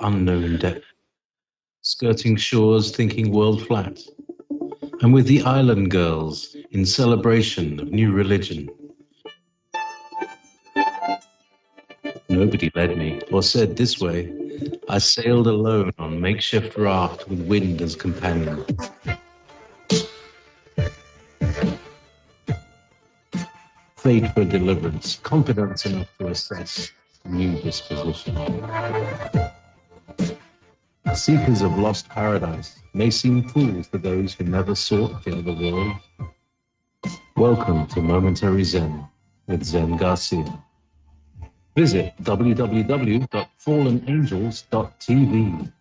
unknown depth, skirting shores thinking world flat, and with the island girls in celebration of new religion. Nobody led me or said this way. I sailed alone on makeshift raft with wind as companion. Fate for deliverance, confidence enough to assess new disposition. Seekers of lost paradise may seem fools to those who never sought the other world. Welcome to Momentary Zen with Zen Garcia. Visit www.fallenangels.tv.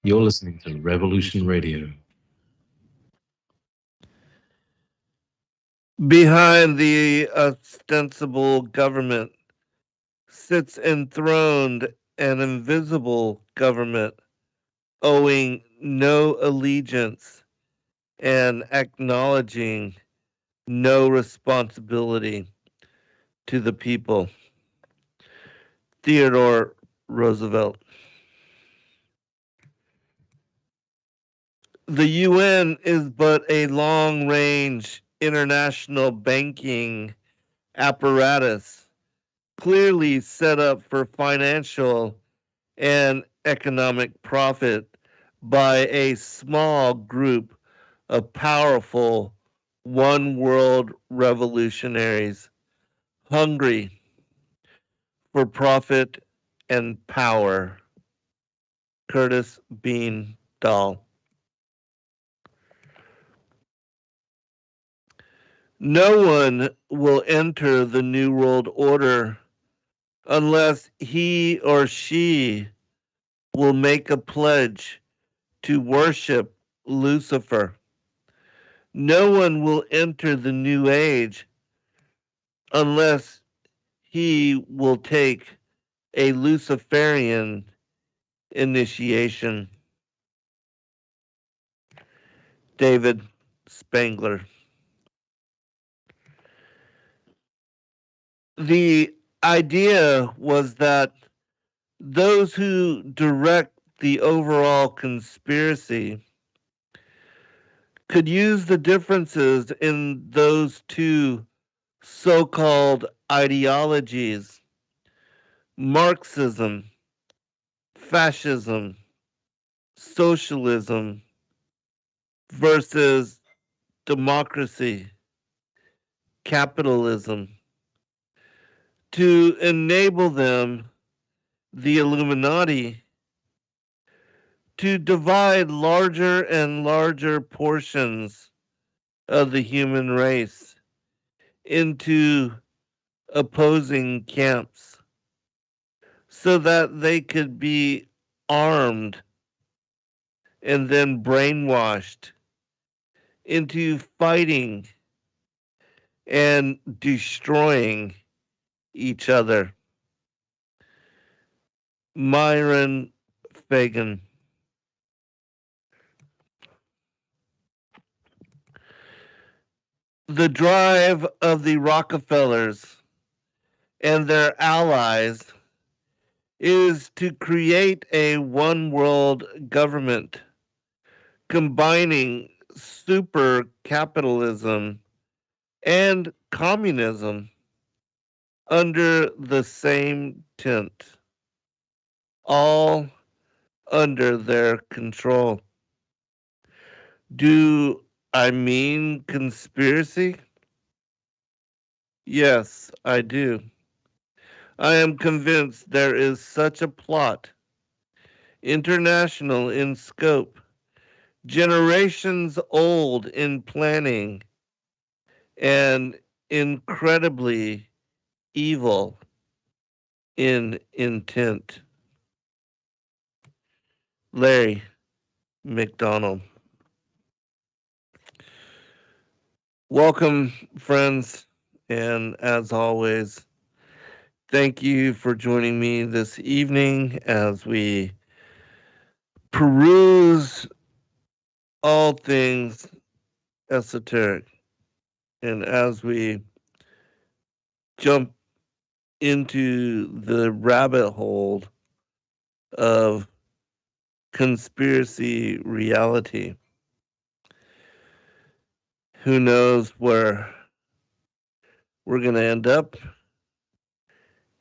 You're listening to Revolution Radio. Behind the ostensible government sits enthroned an invisible government owing no allegiance and acknowledging no responsibility to the people. Theodore Roosevelt. The UN is but a long range international banking apparatus clearly set up for financial and economic profit by a small group of powerful one world revolutionaries hungry for profit and power. Curtis Bean Dahl. No one will enter the New World Order unless he or she will make a pledge to worship Lucifer. No one will enter the New Age unless he will take a Luciferian initiation. David Spangler. The idea was that those who direct the overall conspiracy could use the differences in those two so called ideologies, Marxism, fascism, socialism versus democracy, capitalism, to enable them, the Illuminati, to divide larger and larger portions of the human race into opposing camps so that they could be armed and then brainwashed into fighting and destroying each other. Myron Fagan. The drive of the Rockefellers and their allies is to create a one world government combining super capitalism and communism under the same tent, all under their control. Do I mean conspiracy? Yes, I do. I am convinced there is such a plot, international in scope, generations old in planning, and incredibly evil in intent. Larry McDonald. Welcome, friends, and as always, thank you for joining me this evening as we peruse all things esoteric and as we jump into the rabbit hole of conspiracy reality. Who knows where we're going to end up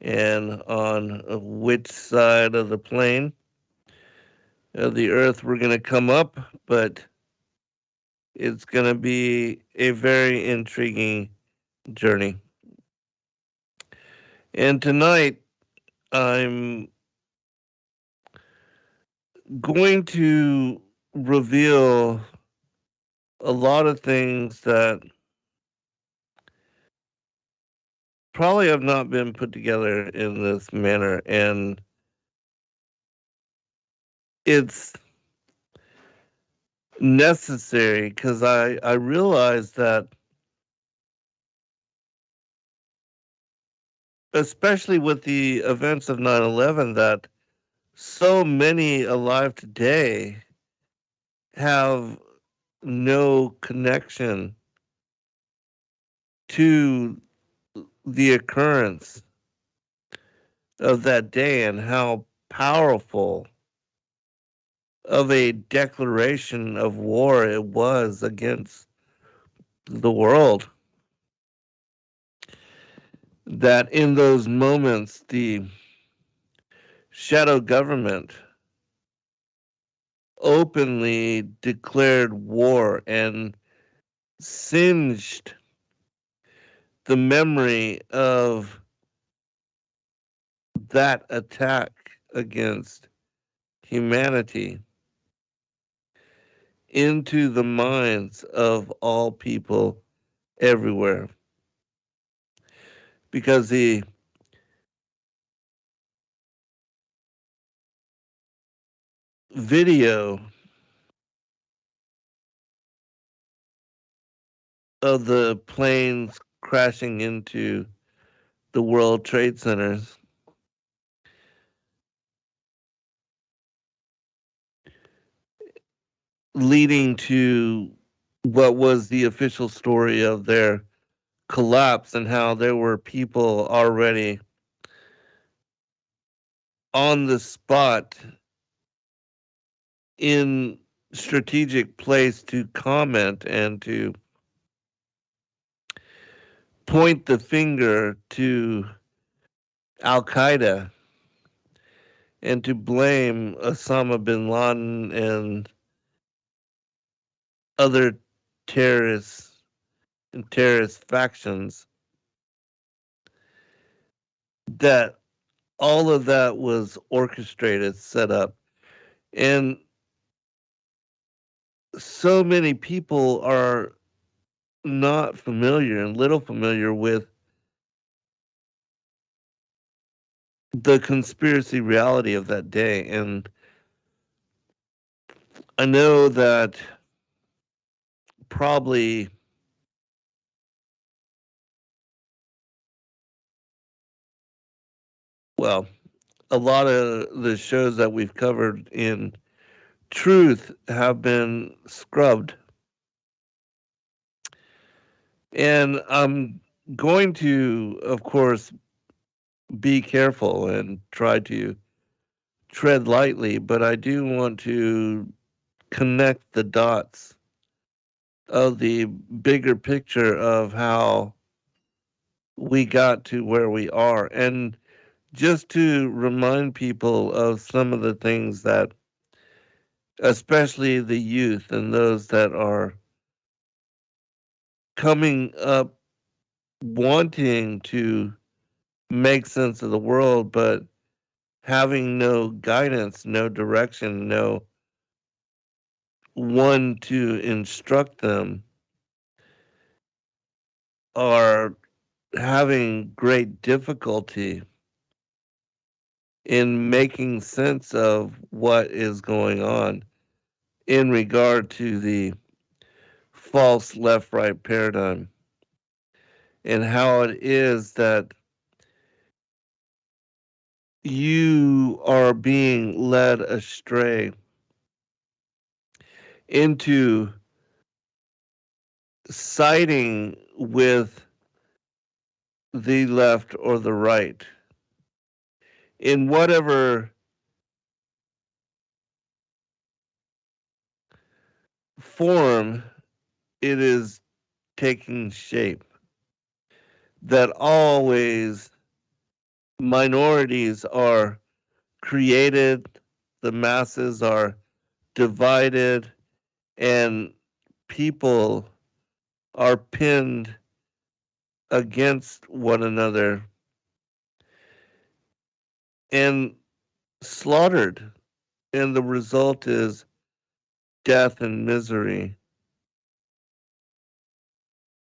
and on which side of the plane of the earth we're going to come up, but it's going to be a very intriguing journey. And tonight, I'm going to reveal a lot of things that probably have not been put together in this manner. And it's necessary because I realize that, especially with the events of 9/11, that so many alive today have no connection to the occurrence of that day and how powerful of a declaration of war it was against the world. That in those moments, the shadow government openly declared war and singed the memory of that attack against humanity into the minds of all people everywhere. Because the video of the planes crashing into the World Trade Centers leading to what was the official story of their collapse and how there were people already on the spot in strategic place to comment and to point the finger to Al Qaeda and to blame Osama bin Laden and other terrorists and terrorist factions, that all of that was orchestrated, set up. And so many people are not familiar and little familiar with the conspiracy reality of that day. And I know that probably, well, a lot of the shows that we've covered in truth have been scrubbed. And I'm going to, of course, be careful and try to tread lightly, but I do want to connect the dots of the bigger picture of how we got to where we are. And just to remind people of some of the things that, especially the youth and those that are coming up wanting to make sense of the world, but having no guidance, no direction, no one to instruct them, are having great difficulty in making sense of what is going on in regard to the false left right paradigm and how it is that you are being led astray into siding with the left or the right in whatever form it is taking shape, that always minorities are created, the masses are divided, and people are pinned against one another and slaughtered. And the result is death and misery.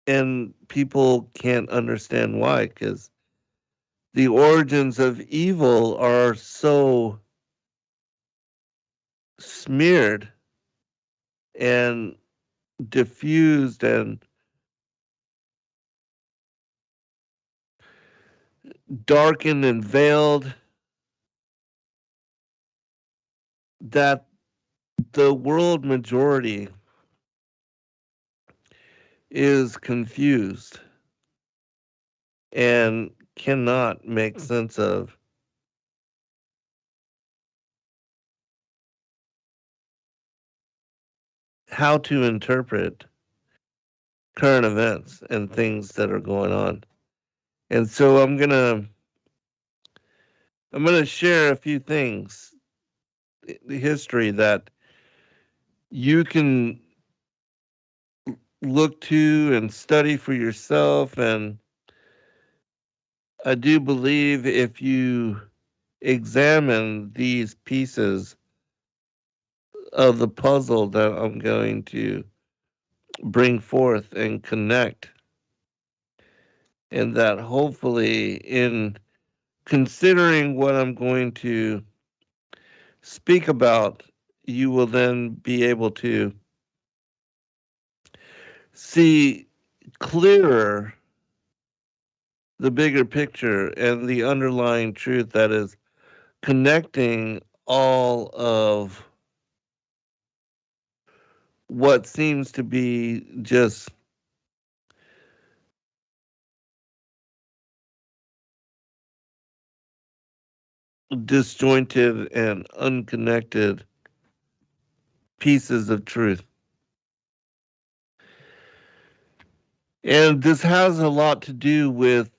And people can't understand why, because the origins of evil are so smeared and diffused and darkened and veiled that the world majority is confused and cannot make sense of how to interpret current events and things that are going on. And so I'm gonna share a few things, the history that you can look to and study for yourself. And I do believe if you examine these pieces of the puzzle that I'm going to bring forth and connect, and that hopefully in considering what I'm going to speak about, you will then be able to see clearer the bigger picture and the underlying truth that is connecting all of what seems to be just disjointed and unconnected pieces of truth. And this has a lot to do with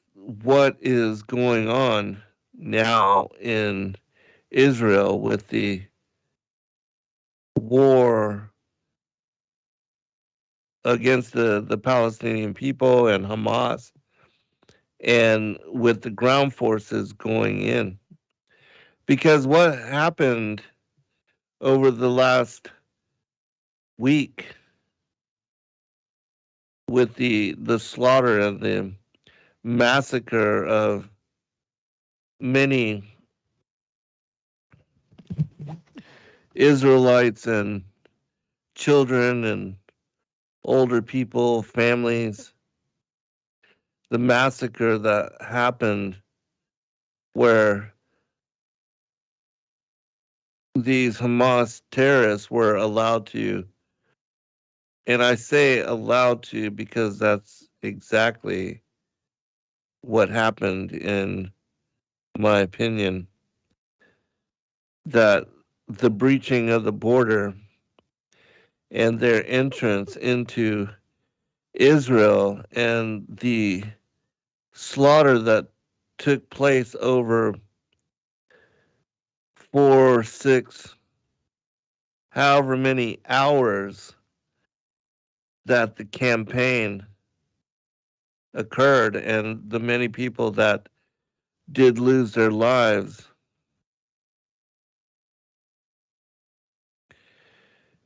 what is going on now in Israel with the war against the Palestinian people and Hamas, and with the ground forces going in. Because what happened over the last week with the slaughter and the massacre of many Israelites and children and older people, families, the massacre that happened where these Hamas terrorists were allowed to, and I say allowed to because that's exactly what happened, in my opinion, that the breaching of the border and their entrance into Israel and the slaughter that took place over 4, 6, however many hours that the campaign occurred, and the many people that did lose their lives,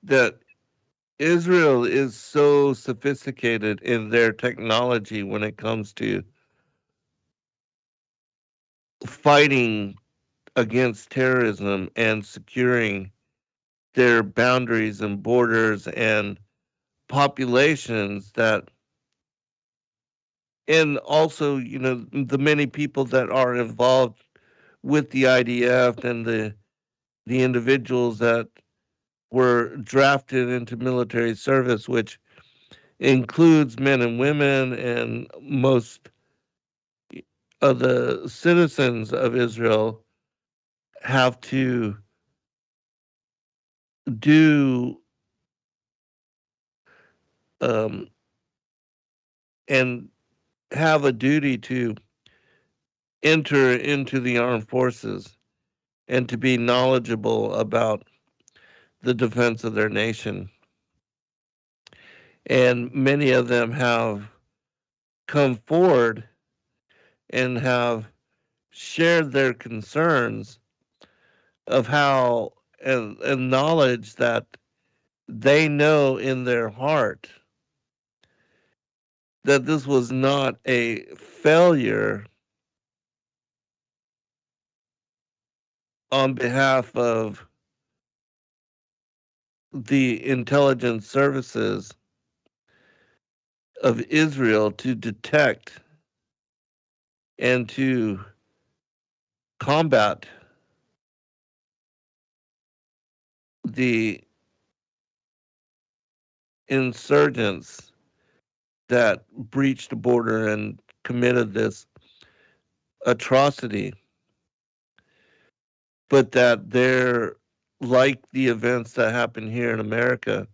that Israel is so sophisticated in their technology when it comes to fighting against terrorism and securing their boundaries and borders and populations, that, and also, the many people that are involved with the IDF and the individuals that were drafted into military service, which includes men and women, and most of the citizens of Israel have to do um, and have a duty to enter into the armed forces and to be knowledgeable about the defense of their nation. And many of them have come forward and have shared their concerns of how and knowledge that they know in their heart that this was not a failure on behalf of the intelligence services of Israel to detect and to combat the insurgents that breached the border and committed this atrocity, but that they're like the events that happened here in America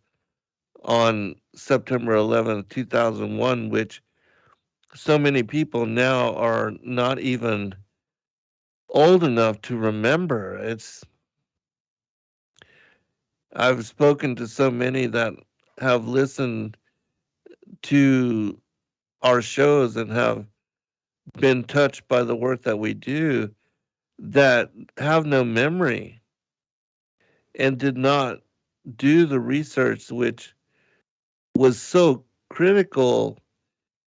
on September 11th, 2001, which so many people now are not even old enough to remember. I've spoken to so many that have listened to our shows and have been touched by the work that we do that have no memory and did not do the research which was so critical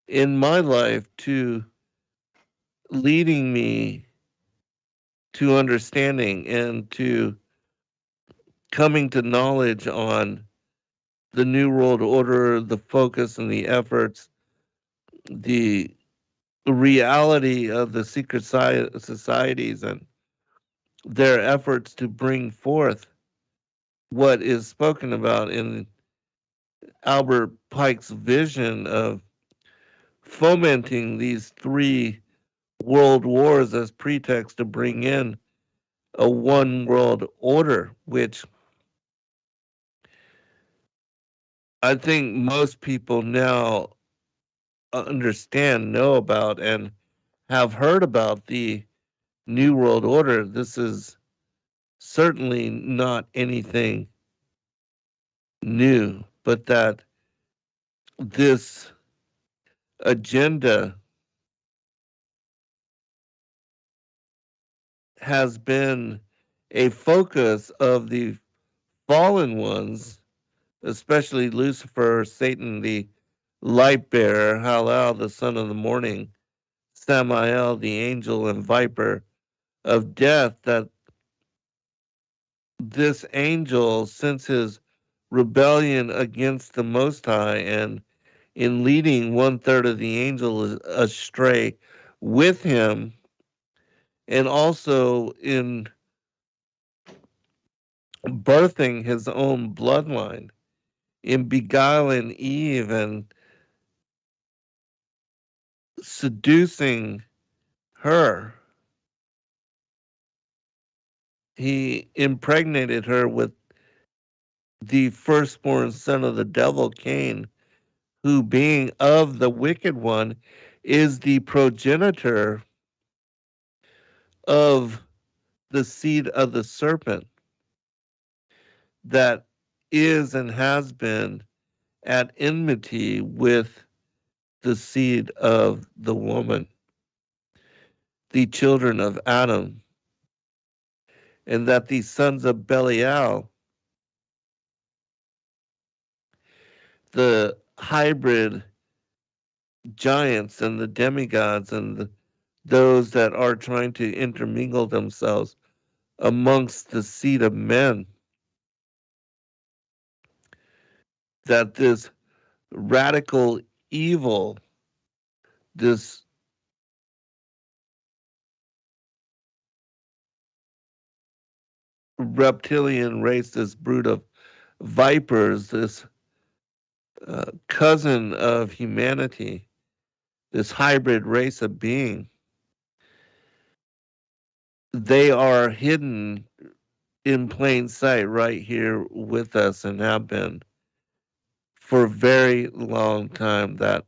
in my life to leading me to understanding and to coming to knowledge on the New World Order, the focus and the efforts, the reality of the secret societies and their efforts to bring forth what is spoken about in Albert Pike's vision of fomenting these three world wars as pretext to bring in a one world order, which I think most people now understand, know about, and have heard about the New World Order. This is certainly not anything new, but that this agenda has been a focus of the fallen ones, especially Lucifer, Satan, the light bearer, Halal, the son of the morning, Samael, the angel and viper of death, that this angel, since his rebellion against the Most High and in leading one third of the angels astray with him, and also in birthing his own bloodline, in beguiling Eve and seducing her. He impregnated her with the firstborn son of the devil, Cain, who, being of the wicked one, is the progenitor of the seed of the serpent that is and has been at enmity with the seed of the woman, the children of Adam, and that the sons of Belial, the hybrid giants and the demigods and those that are trying to intermingle themselves amongst the seed of men, that this radical evil, this reptilian race, this brood of vipers, this cousin of humanity, this hybrid race of being, they are hidden in plain sight right here with us and have been for a very long time, that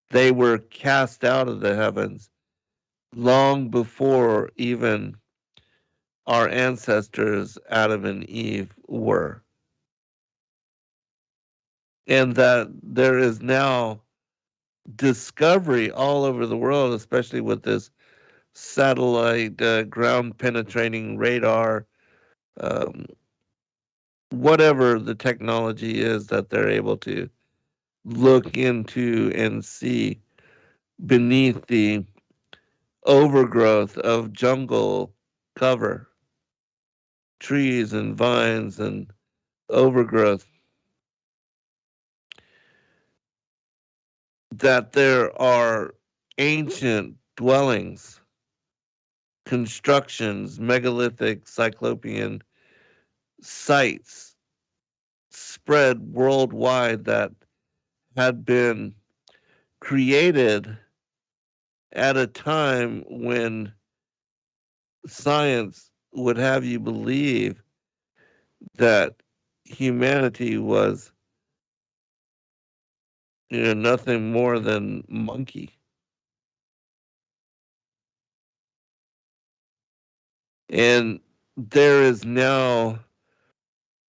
they were cast out of the heavens long before even our ancestors, Adam and Eve, were. And that there is now discovery all over the world, especially with this satellite ground penetrating radar, um, whatever the technology is that they're able to look into and see beneath the overgrowth of jungle cover, trees and vines and overgrowth, that there are ancient dwellings, constructions, megalithic, cyclopean sites spread worldwide that had been created at a time when science would have you believe that humanity was, nothing more than monkey. And there is now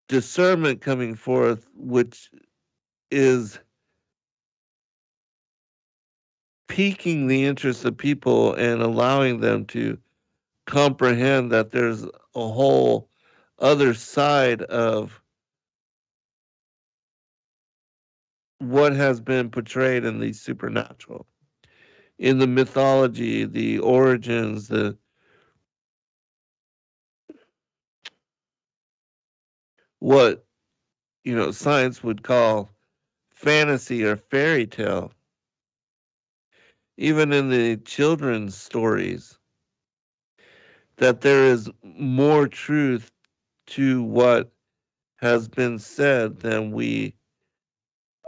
discernment coming forth, which is piquing the interest of people and allowing them to comprehend that there's a whole other side of what has been portrayed in the supernatural, in the mythology, the origins, the what science would call fantasy or fairy tale, even in the children's stories, that there is more truth to what has been said than we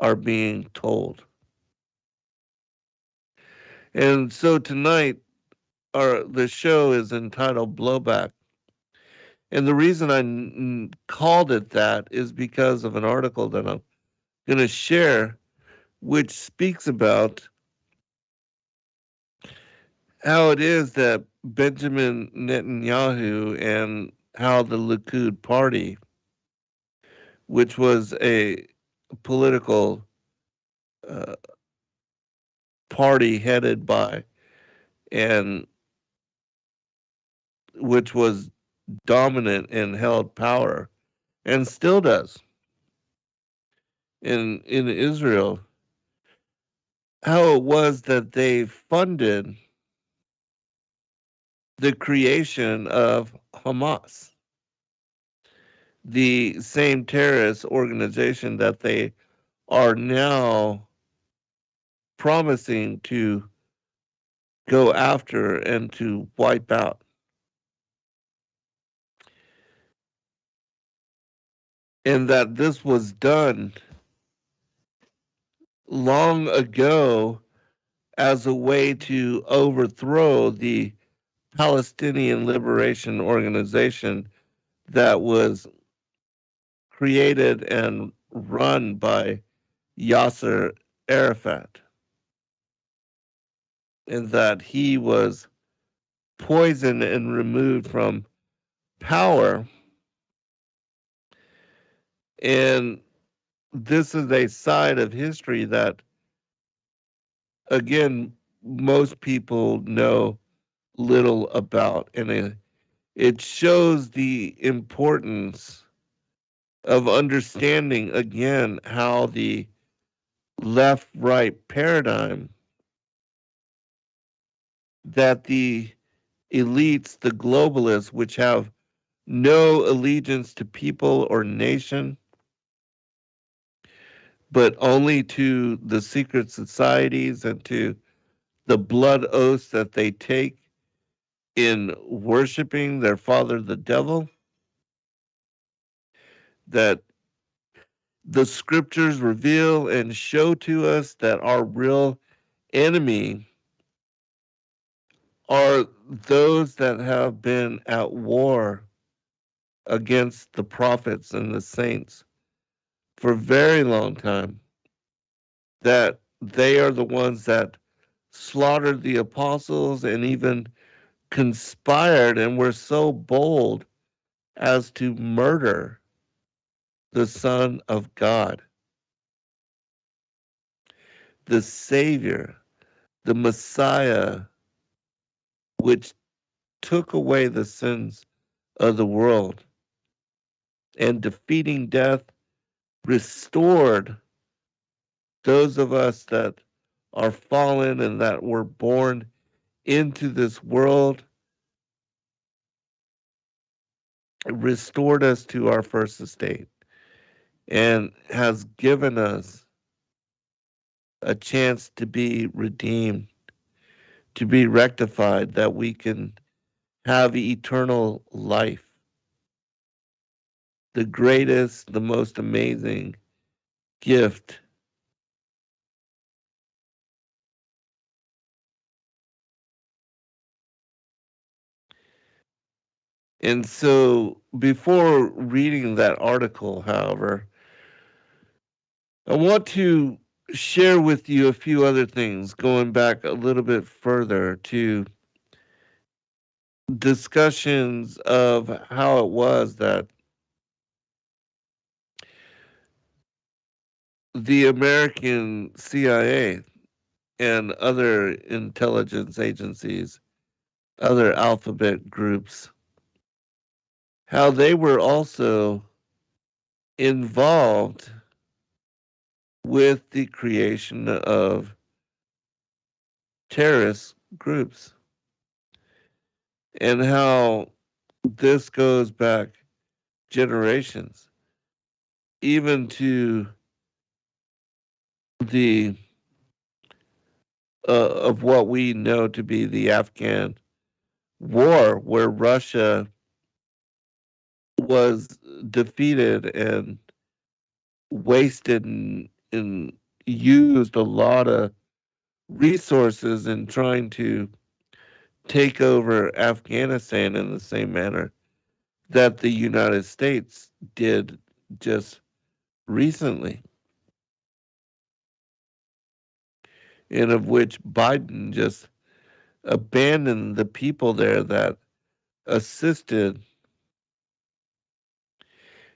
are being told. And so tonight, the show is entitled Blowback. And the reason I called it that is because of an article that I'm going to share, which speaks about how it is that Benjamin Netanyahu and how the Likud party, which was a political uh, party headed by, and which was dominant and held power and still does in Israel, how it was that they funded the creation of Hamas, the same terrorist organization that they are now promising to go after and to wipe out. And that this was done long ago as a way to overthrow the Palestinian Liberation Organization that was created and run by Yasser Arafat, and that he was poisoned and removed from power. And this is a side of history that, again, most people know little about. And it shows the importance of understanding, again, how the left right paradigm, that the elites, the globalists, which have no allegiance to people or nation, but only to the secret societies and to the blood oaths that they take in worshiping their father, the devil, that the scriptures reveal and show to us that our real enemy are those that have been at war against the prophets and the saints for a very long time. that they are the ones that slaughtered the apostles and even conspired and were so bold as to murder the Son of God, the Savior, the Messiah, which took away the sins of the world, and defeating death, restored those of us that are fallen and that were born into this world, restored us to our first estate, and has given us a chance to be redeemed, to be rectified, that we can have eternal life, the greatest, the most amazing gift. And so, before reading that article, however, I want to share with you a few other things, going back a little bit further to discussions of how it was that the American CIA and other intelligence agencies, other alphabet groups, how they were also involved with the creation of terrorist groups, and how this goes back generations, even to the of what we know to be the Afghan war, where Russia was defeated and wasted and used a lot of resources in trying to take over Afghanistan in the same manner that the United States did just recently, and of which Biden just abandoned the people there that assisted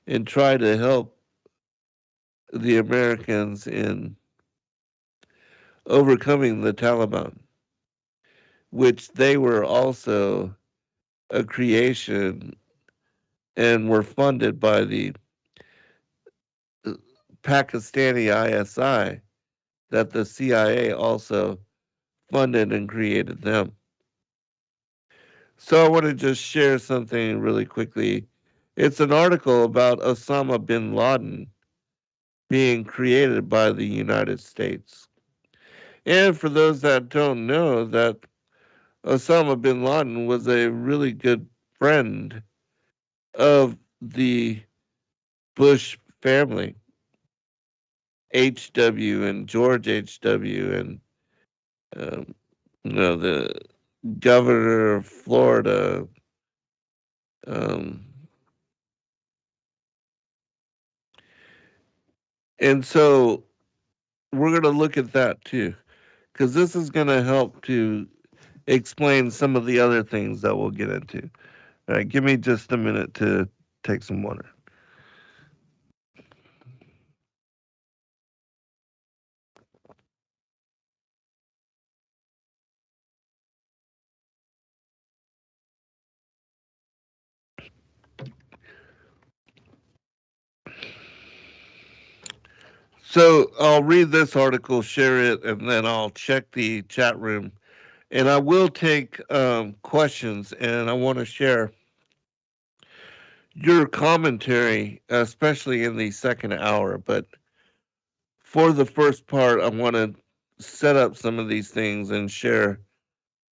and tried to help the Americans in overcoming the Taliban, which they were also a creation and were funded by the Pakistani ISI, that the CIA also funded and created them. So I want to just share something really quickly. It's an article about Osama bin Laden being created by the United States. And for those that don't know, that Osama bin Laden was a really good friend of the Bush family, HW and George HW, and um, the governor of Florida. Um, and so we're going to look at that too, because this is going to help to explain some of the other things that we'll get into. All right, give me just a minute to take some water. So I'll read this article, share it, and then I'll check the chat room. And I will take questions, and I want to share your commentary, especially in the second hour. But for the first part, I want to set up some of these things and share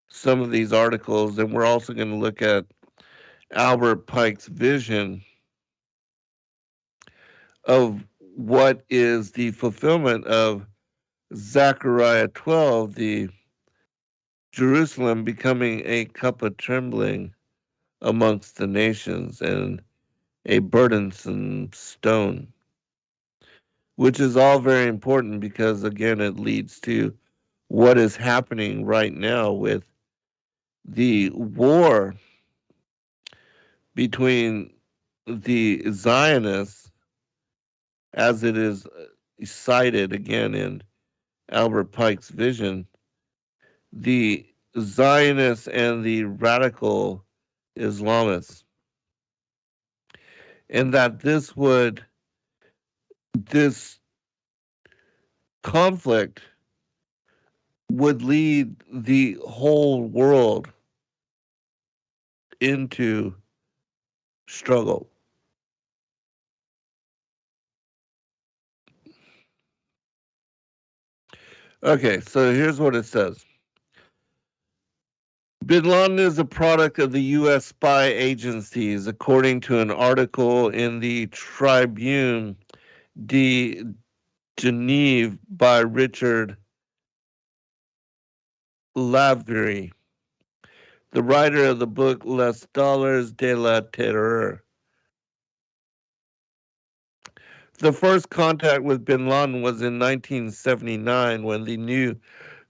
some of these articles. And we're also going to look at Albert Pike's vision of what is the fulfillment of Zechariah 12, the Jerusalem becoming a cup of trembling amongst the nations and a burdensome stone. which is all very important because, again, it leads to what is happening right now with the war between the Zionists, as it is cited again in Albert Pike's vision, the Zionists and the radical Islamists, and that this conflict would lead the whole world into struggle. Okay, so here's what it says. Bin Laden is a product of the U.S. spy agencies, according to an article in the Tribune de Genève by Richard Lavery, the writer of the book Les Dollars de la Terreur. The first contact with bin Laden was in 1979 when the new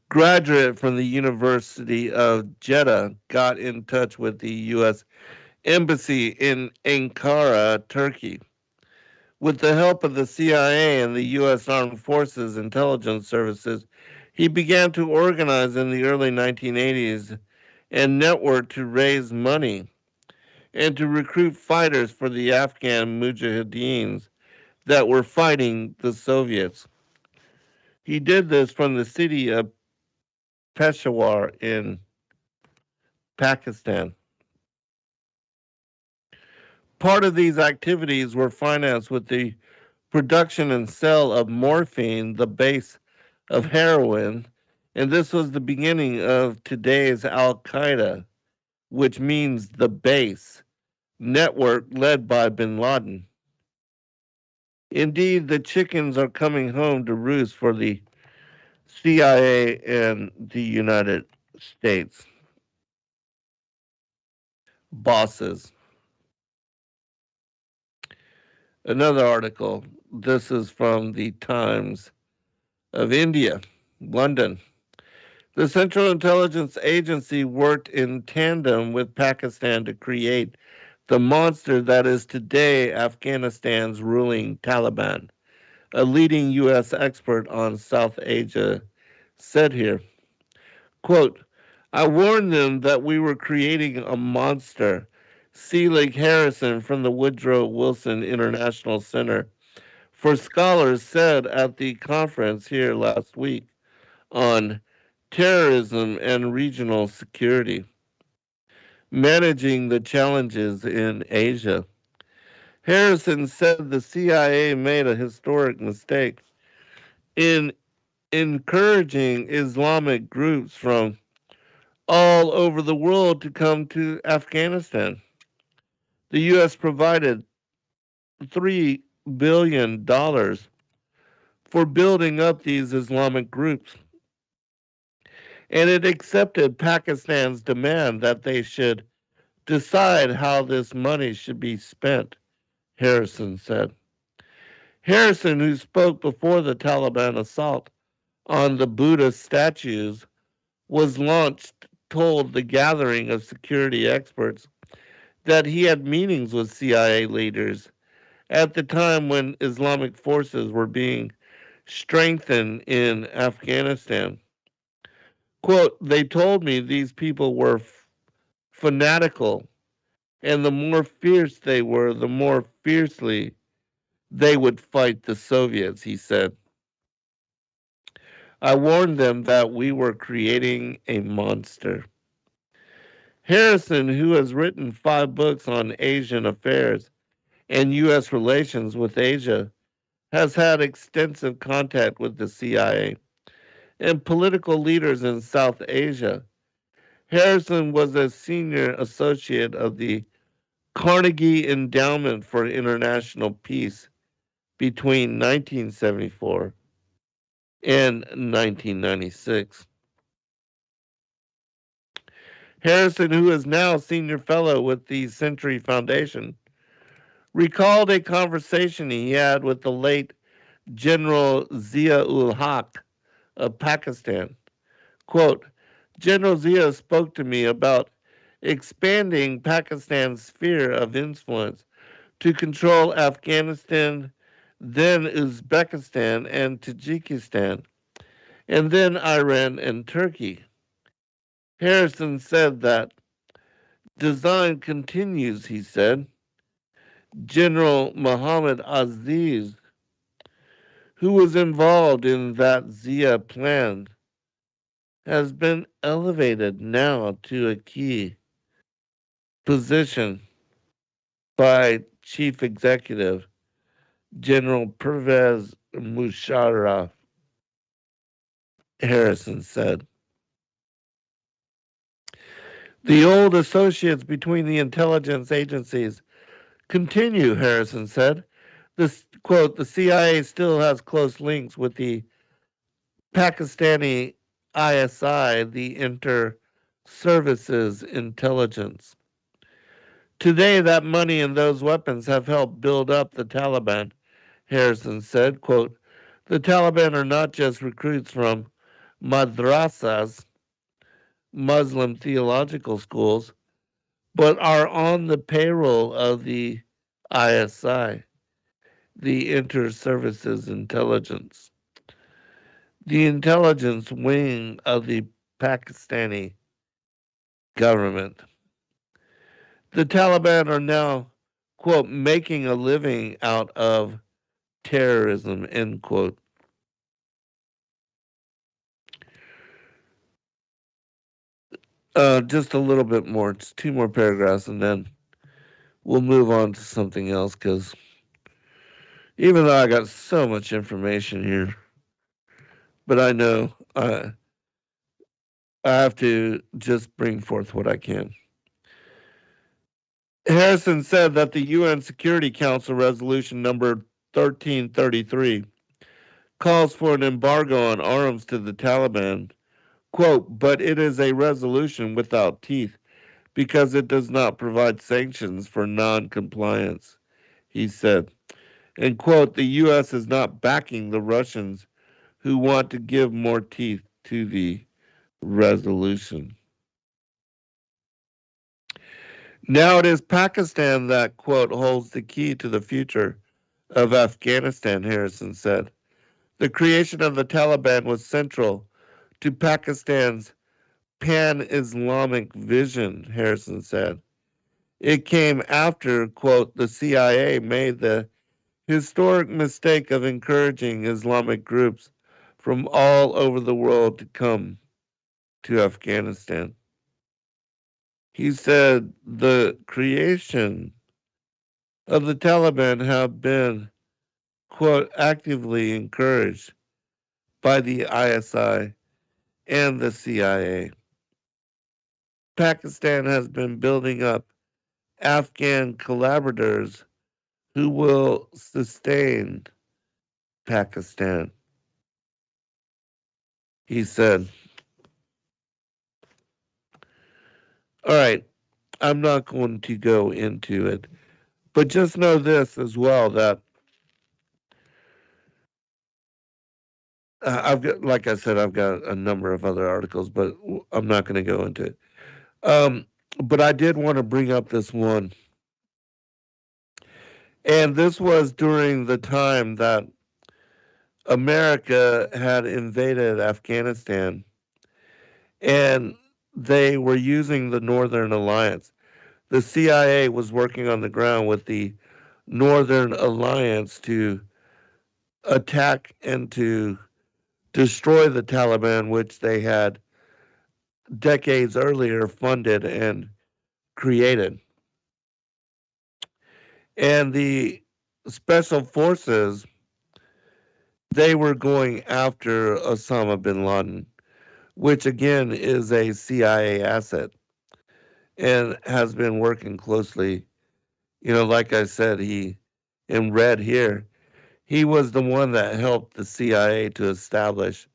graduate from the University of Jeddah got in touch with the U.S. Embassy in Ankara, Turkey. With the help of the CIA and the U.S. Armed Forces Intelligence Services, he began to organize in the early 1980s and network to raise money and to recruit fighters for the Afghan Mujahideens that were fighting the Soviets. He did this from the city of Peshawar in Pakistan. Part of these activities were financed with the production and sale of morphine, the base of heroin, and this was the beginning of today's Al Qaeda, which means the base network led by bin Laden. Indeed, the chickens are coming home to roost for the CIA and the United States bosses. Another article. This is from the Times of India, London. The Central Intelligence Agency worked in tandem with Pakistan to create the monster that is today Afghanistan's ruling Taliban. A leading U.S. expert on South Asia said here, quote, I warned them that we were creating a monster. Selig Harrison from the Woodrow Wilson International Center for Scholars said at the conference here last week on terrorism and regional security, managing the challenges in Asia. Harrison said the CIA made a historic mistake in encouraging Islamic groups from all over the world to come to Afghanistan. The U.S. provided $3 billion for building up these Islamic groups, and it accepted Pakistan's demand that they should decide how this money should be spent, Harrison said. Harrison, who spoke before the Taliban assault on the Buddha statues was launched, told the gathering of security experts that he had meetings with CIA leaders at the time when Islamic forces were being strengthened in Afghanistan. Quote, they told me these people were fanatical, and the more fierce they were, the more fiercely they would fight the Soviets, he said. I warned them that we were creating a monster. Harrison, who has written 5 books on Asian affairs and U.S. relations with Asia, has had extensive contact with the CIA and political leaders in South Asia. Harrison was a senior associate of the Carnegie Endowment for International Peace between 1974 and 1996. Harrison, who is now senior fellow with the Century Foundation, recalled a conversation he had with the late General Zia-ul-Haq of Pakistan. Quote, General Zia spoke to me about expanding Pakistan's sphere of influence to control Afghanistan, then Uzbekistan and Tajikistan, and then Iran and Turkey. Harrison said that design continues, he said. General Muhammad Aziz, who was involved in that Zia plan, has been elevated now to a key position by Chief Executive General Pervez Musharraf, Harrison said. The old associates between the intelligence agencies continue, Harrison said. This quote, the CIA still has close links with the Pakistani ISI, the Inter Services Intelligence. Today, that money and those weapons have helped build up the Taliban, Harrison said. Quote, the Taliban are not just recruits from madrasas, Muslim theological schools, but are on the payroll of the ISI, the Inter Services Intelligence, the intelligence wing of the Pakistani government. The Taliban are now, quote, making a living out of terrorism, end quote. Just a little bit more, just two more paragraphs, and then we'll move on to something else because even though I got so much information here, but I know I have to just bring forth what I can. Harrison said that the UN Security Council resolution number 1333 calls for an embargo on arms to the Taliban. Quote, but it is a resolution without teeth because it does not provide sanctions for non-compliance, he said. And quote, the U.S. is not backing the Russians who want to give more teeth to the resolution. Now it is Pakistan that, quote, holds the key to the future of Afghanistan, Harrison said. The creation of the Taliban was central to Pakistan's pan-Islamic vision, Harrison said. It came after, quote, the CIA made the historic mistake of encouraging Islamic groups from all over the world to come to Afghanistan. He said the creation of the Taliban have been, quote, actively encouraged by the ISI and the CIA. Pakistan has been building up Afghan collaborators who will sustain Pakistan, he said. All right, I'm not going to go into it, but just know this as well that I've got, like I said, I've got a number of other articles, but I'm not going to go into it. But I did want to bring up this one. And this was during the time that America had invaded Afghanistan and they were using the Northern Alliance. The CIA was working on the ground with the Northern Alliance to attack and to destroy the Taliban, which they had decades earlier funded and created. And the special forces, they were going after Osama bin Laden, which again is a CIA asset and has been working closely. You know, like I said, he, in red here, he was the one that helped the CIA to establish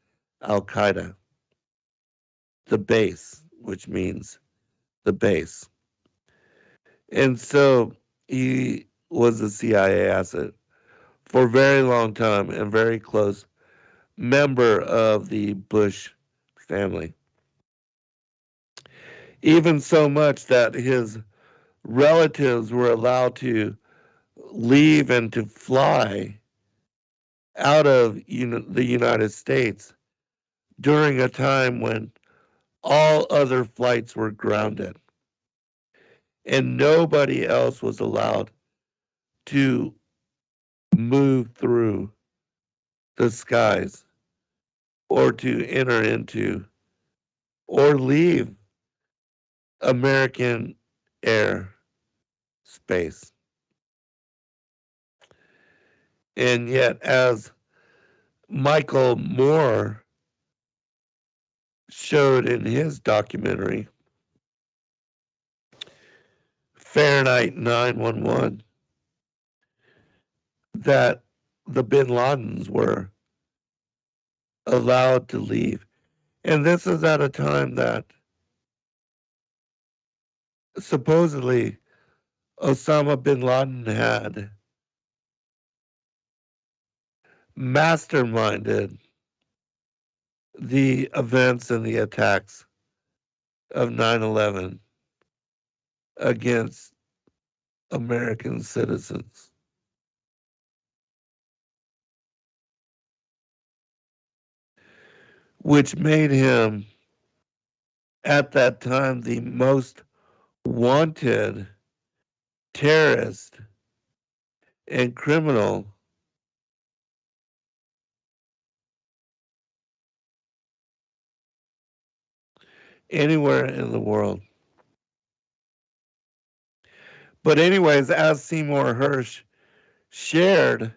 Al Qaeda, the base, which means the base. And so he was a CIA asset for a very long time and very close member of the Bush family. Even so much that his relatives were allowed to leave and to fly out of the United States during a time when all other flights were grounded and nobody else was allowed to move through the skies or to enter into or leave American air space. And yet, as Michael Moore showed in his documentary, Fahrenheit 9/11, that the bin Ladens were allowed to leave. And this is at a time that supposedly Osama bin Laden had masterminded the events and the attacks of 9/11 against American citizens, which made him at that time the most wanted terrorist and criminal anywhere in the world. But anyways, as Seymour Hersh shared,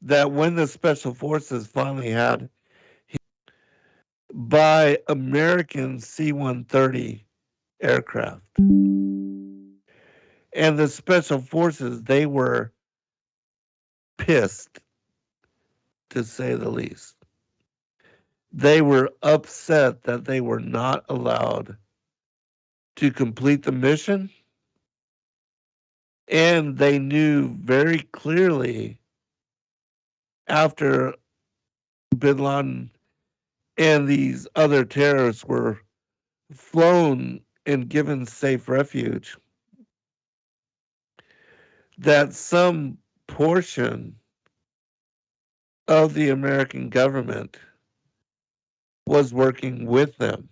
that when the special forces finally had by American C-130 aircraft, and the special forces, they were pissed, to say the least. They were upset that they were not allowed to complete the mission, and they knew very clearly after bin Laden and these other terrorists were flown and given safe refuge that some portion of the American government was working with them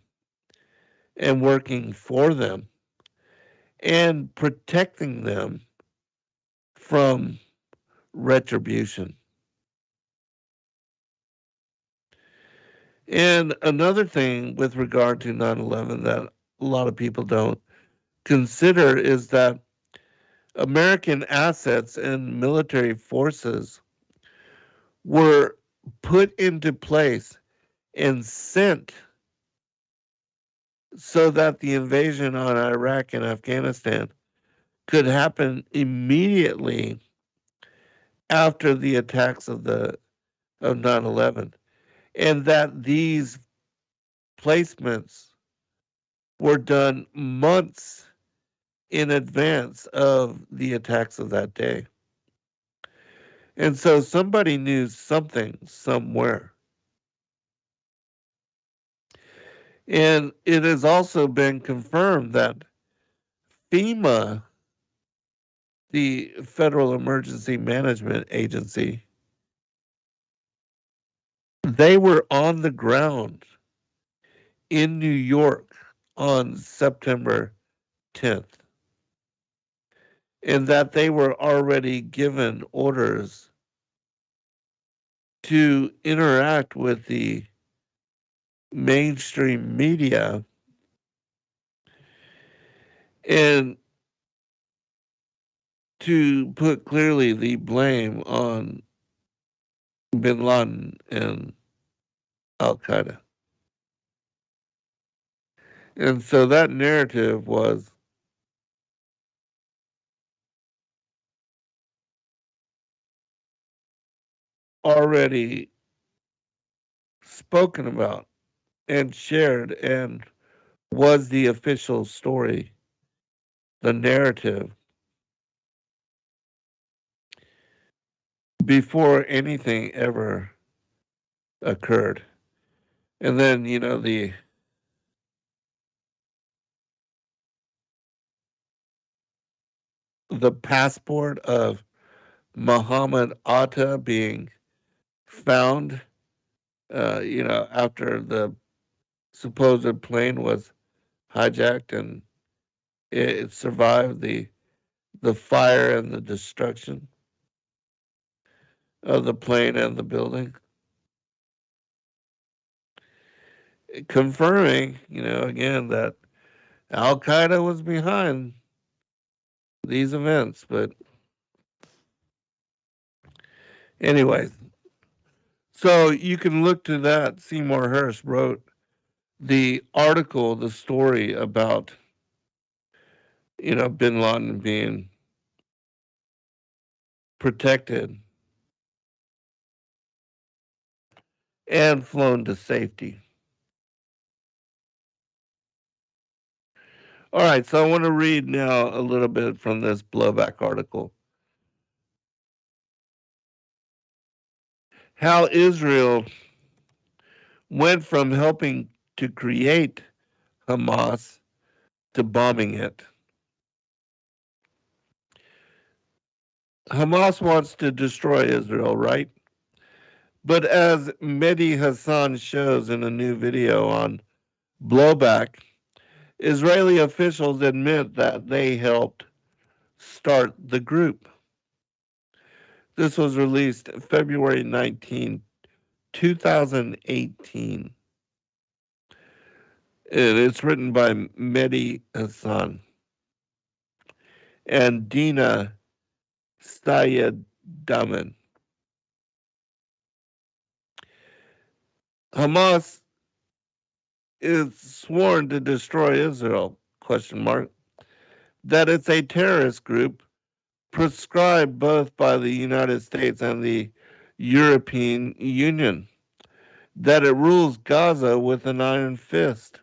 and working for them and protecting them from retribution. And another thing with regard to 9/11 that a lot of people don't consider is that American assets and military forces were put into place and sent so that the invasion on Iraq and Afghanistan could happen immediately after the attacks of 9/11, and that these placements were done months in advance of the attacks of that day. And so somebody knew something somewhere. And it has also been confirmed that FEMA, the Federal Emergency Management Agency, they were on the ground in New York on September 10th, and that they were already given orders to interact with the mainstream media and to put clearly the blame on bin Laden and Al Qaeda. And so that narrative was already spoken about and shared and was the official story, the narrative before anything ever occurred. And then, the passport of Muhammad Atta being found, after the supposed plane was hijacked and it survived the fire and the destruction of the plane and the building, confirming, again that Al Qaeda was behind these events. But anyway, so you can look to that. Seymour Hersh wrote the article, the story about, bin Laden being protected and flown to safety. All right, so I want to read now a little bit from this blowback article. How Israel went from helping to create Hamas to bombing it. Hamas wants to destroy Israel, right? But as Mehdi Hassan shows in a new video on blowback, Israeli officials admit that they helped start the group. This was released February 19, 2018. It's written by Mehdi Hassan and Dina Sayed-Daman. Hamas is sworn to destroy Israel, ? That it's a terrorist group prescribed both by the United States and the European Union, that it rules Gaza with an iron fist,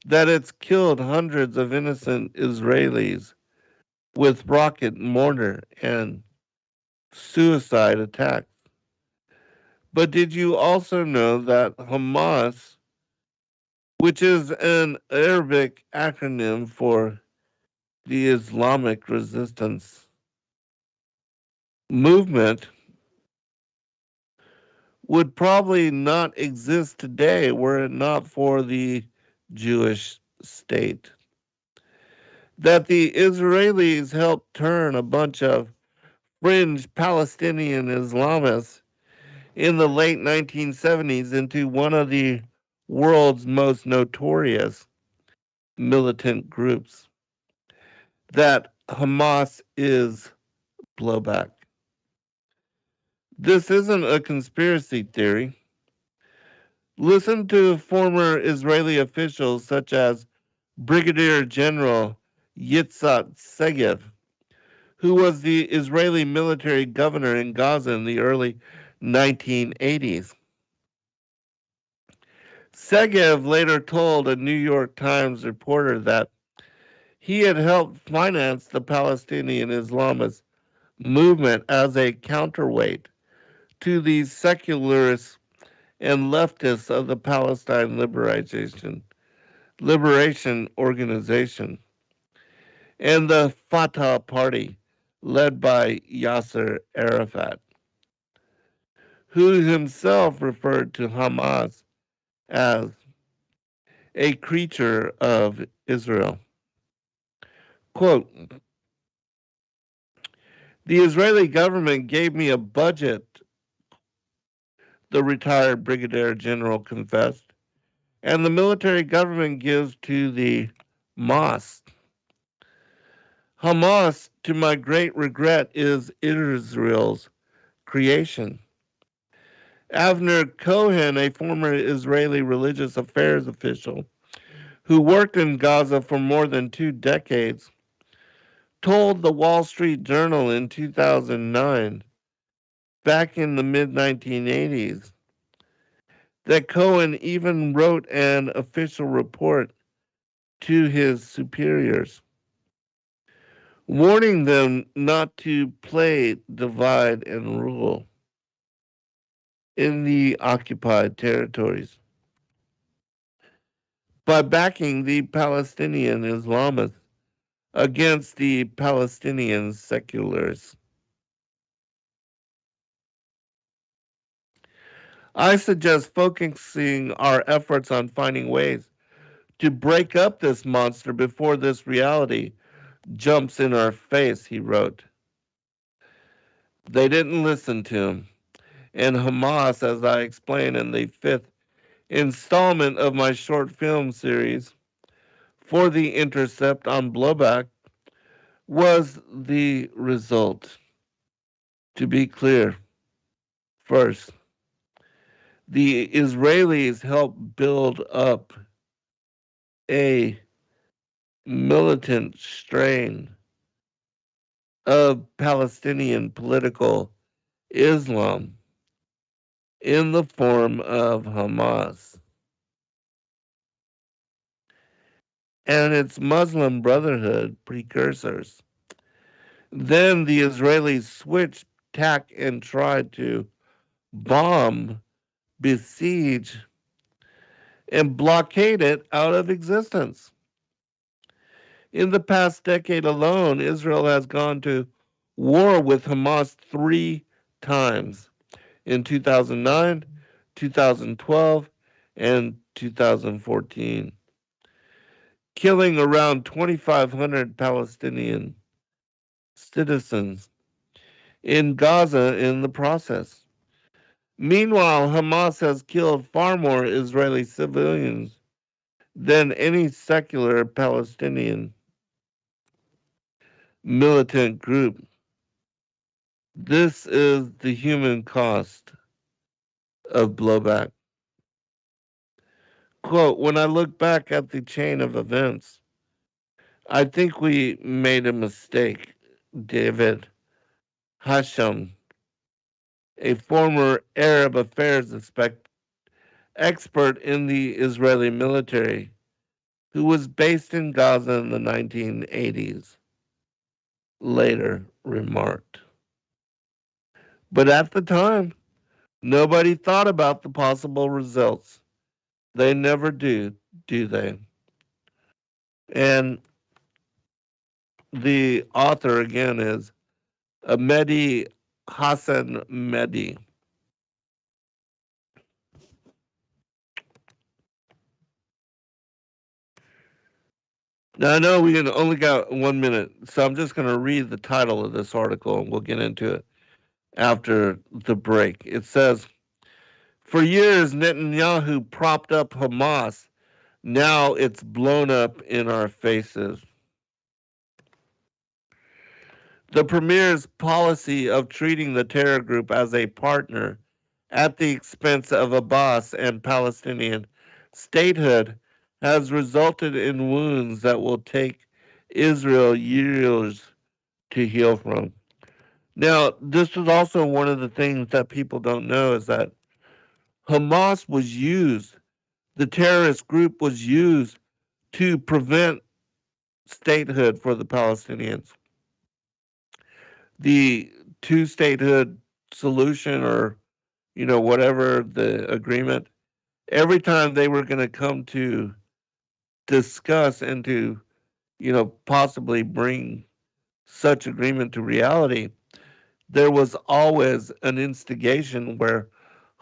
that it's killed hundreds of innocent Israelis with rocket, mortar, and suicide attacks. But did you also know that Hamas, which is an Arabic acronym for the Islamic resistance movement, would probably not exist today were it not for the Jewish state? That the Israelis helped turn a bunch of fringe Palestinian Islamists in the late 1970s into one of the world's most notorious militant groups. That Hamas is blowback. This isn't a conspiracy theory. Listen to former Israeli officials such as Brigadier General Yitzhak Segev, who was the Israeli military governor in Gaza in the early 1980s. Segev later told a New York Times reporter that he had helped finance the Palestinian Islamist movement as a counterweight to the secularists and leftists of the Palestine Liberation Organization and the Fatah Party, led by Yasser Arafat, who himself referred to Hamas as a creature of Israel. Quote, the Israeli government gave me a budget, the retired brigadier general confessed, and the military government gives to the mosque. Hamas, to my great regret, is Israel's creation. Avner Cohen, a former Israeli religious affairs official who worked in Gaza for more than 2 decades, told the Wall Street Journal in 2009, back in the mid 1980s, that Cohen even wrote an official report to his superiors. warning them not to play divide and rule in the occupied territories by backing the Palestinian Islamists against the Palestinian secularists. I suggest focusing our efforts on finding ways to break up this monster before this reality jumps in our face, he wrote. They didn't listen to him. And Hamas, as I explained in the fifth installment of my short film series, For the Intercept on Blowback, was the result. To be clear, first, the Israelis helped build up a militant strain of Palestinian political Islam in the form of Hamas and its Muslim Brotherhood precursors. Then the Israelis switched tack and tried to bomb, besiege, and blockade it out of existence. In the past decade alone, Israel has gone to war with Hamas 3 times in 2009, 2012, and 2014, killing around 2,500 Palestinian citizens in Gaza in the process. Meanwhile, Hamas has killed far more Israeli civilians than any secular Palestinian militant group. This is the human cost of blowback. Quote, when I look back at the chain of events, I think we made a mistake, David Hasham, a former Arab affairs expert in the Israeli military, who was based in Gaza in the 1980s, later remarked. But at the time, nobody thought about the possible results. They never do they? And the author again is Mehdi Hassan Mehdi. Now I know we only got 1 minute, so I'm just going to read the title of this article and we'll get into it after the break. It says, for years, Netanyahu propped up Hamas. Now it's blown up in our faces. The premier's policy of treating the terror group as a partner at the expense of Abbas and Palestinian statehood has resulted in wounds that will take Israel years to heal from. Now, this is also one of the things that people don't know is that Hamas was used, the terrorist group was used to prevent statehood for the Palestinians. The two statehood solution or, whatever the agreement, every time they were going to come to discuss and to, possibly bring such agreement to reality, there was always an instigation where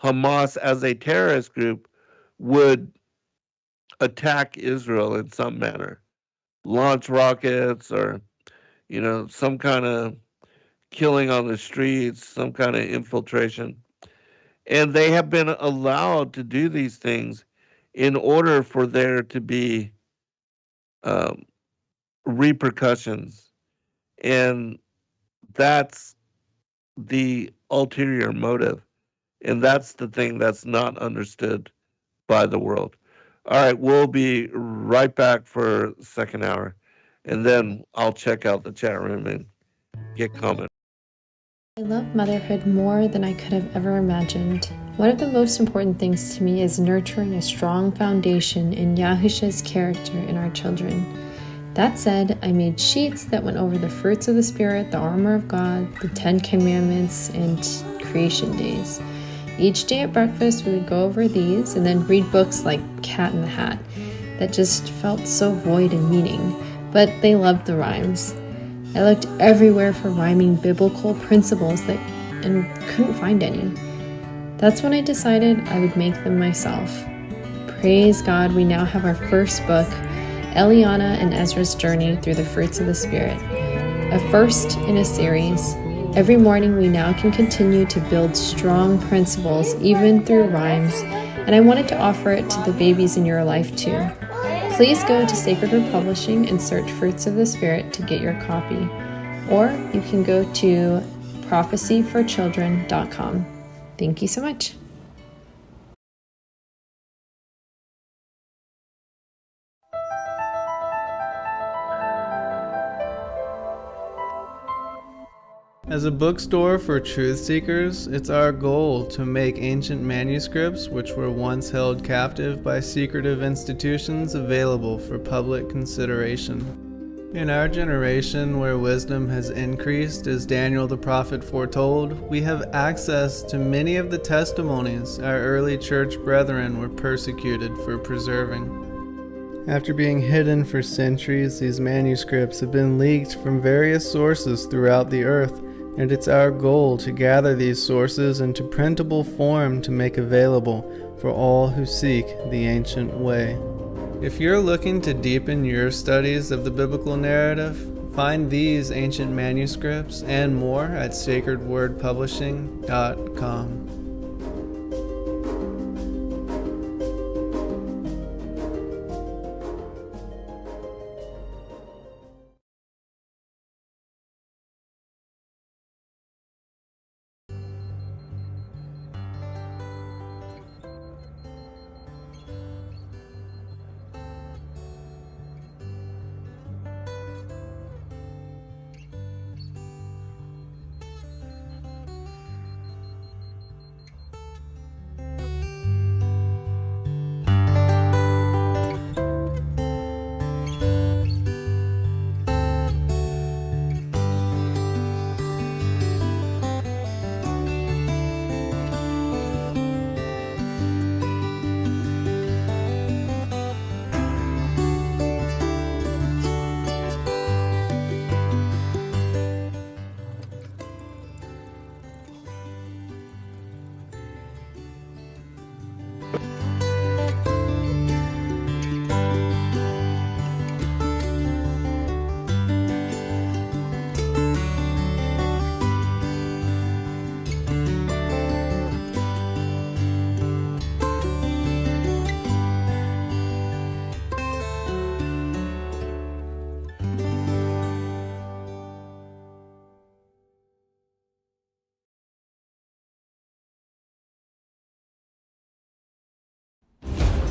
Hamas as a terrorist group would attack Israel in some manner, launch rockets or, some kind of killing on the streets, some kind of infiltration. And they have been allowed to do these things in order for there to be um, repercussions. And that's the ulterior motive. And that's the thing that's not understood by the world. All right, we'll be right back for the second hour. And then I'll check out the chat room and get comments. I love motherhood more than I could have ever imagined. One of the most important things to me is nurturing a strong foundation in Yahusha's character in our children. That said, I made sheets that went over the fruits of the Spirit, the armor of God, the 10 Commandments, and creation days. Each day at breakfast, we would go over these and then read books like Cat in the Hat that just felt so void in meaning, but they loved the rhymes. I looked everywhere for rhyming biblical principles and couldn't find any. That's when I decided I would make them myself. Praise God, we now have our first book, Eliana and Ezra's Journey Through the Fruits of the Spirit, a first in a series. Every morning we now can continue to build strong principles even through rhymes, and I wanted to offer it to the babies in your life too. Please go to Sacred Word Publishing and search Fruits of the Spirit to get your copy, or you can go to prophecyforchildren.com. Thank you so much. As a bookstore for truth seekers, it's our goal to make ancient manuscripts which were once held captive by secretive institutions available for public consideration. In our generation, where wisdom has increased as Daniel the prophet foretold, we have access to many of the testimonies our early church brethren were persecuted for preserving. After being hidden for centuries, these manuscripts have been leaked from various sources throughout the earth, and it's our goal to gather these sources into printable form to make available for all who seek the ancient way. If you're looking to deepen your studies of the biblical narrative, find these ancient manuscripts and more at sacredwordpublishing.com.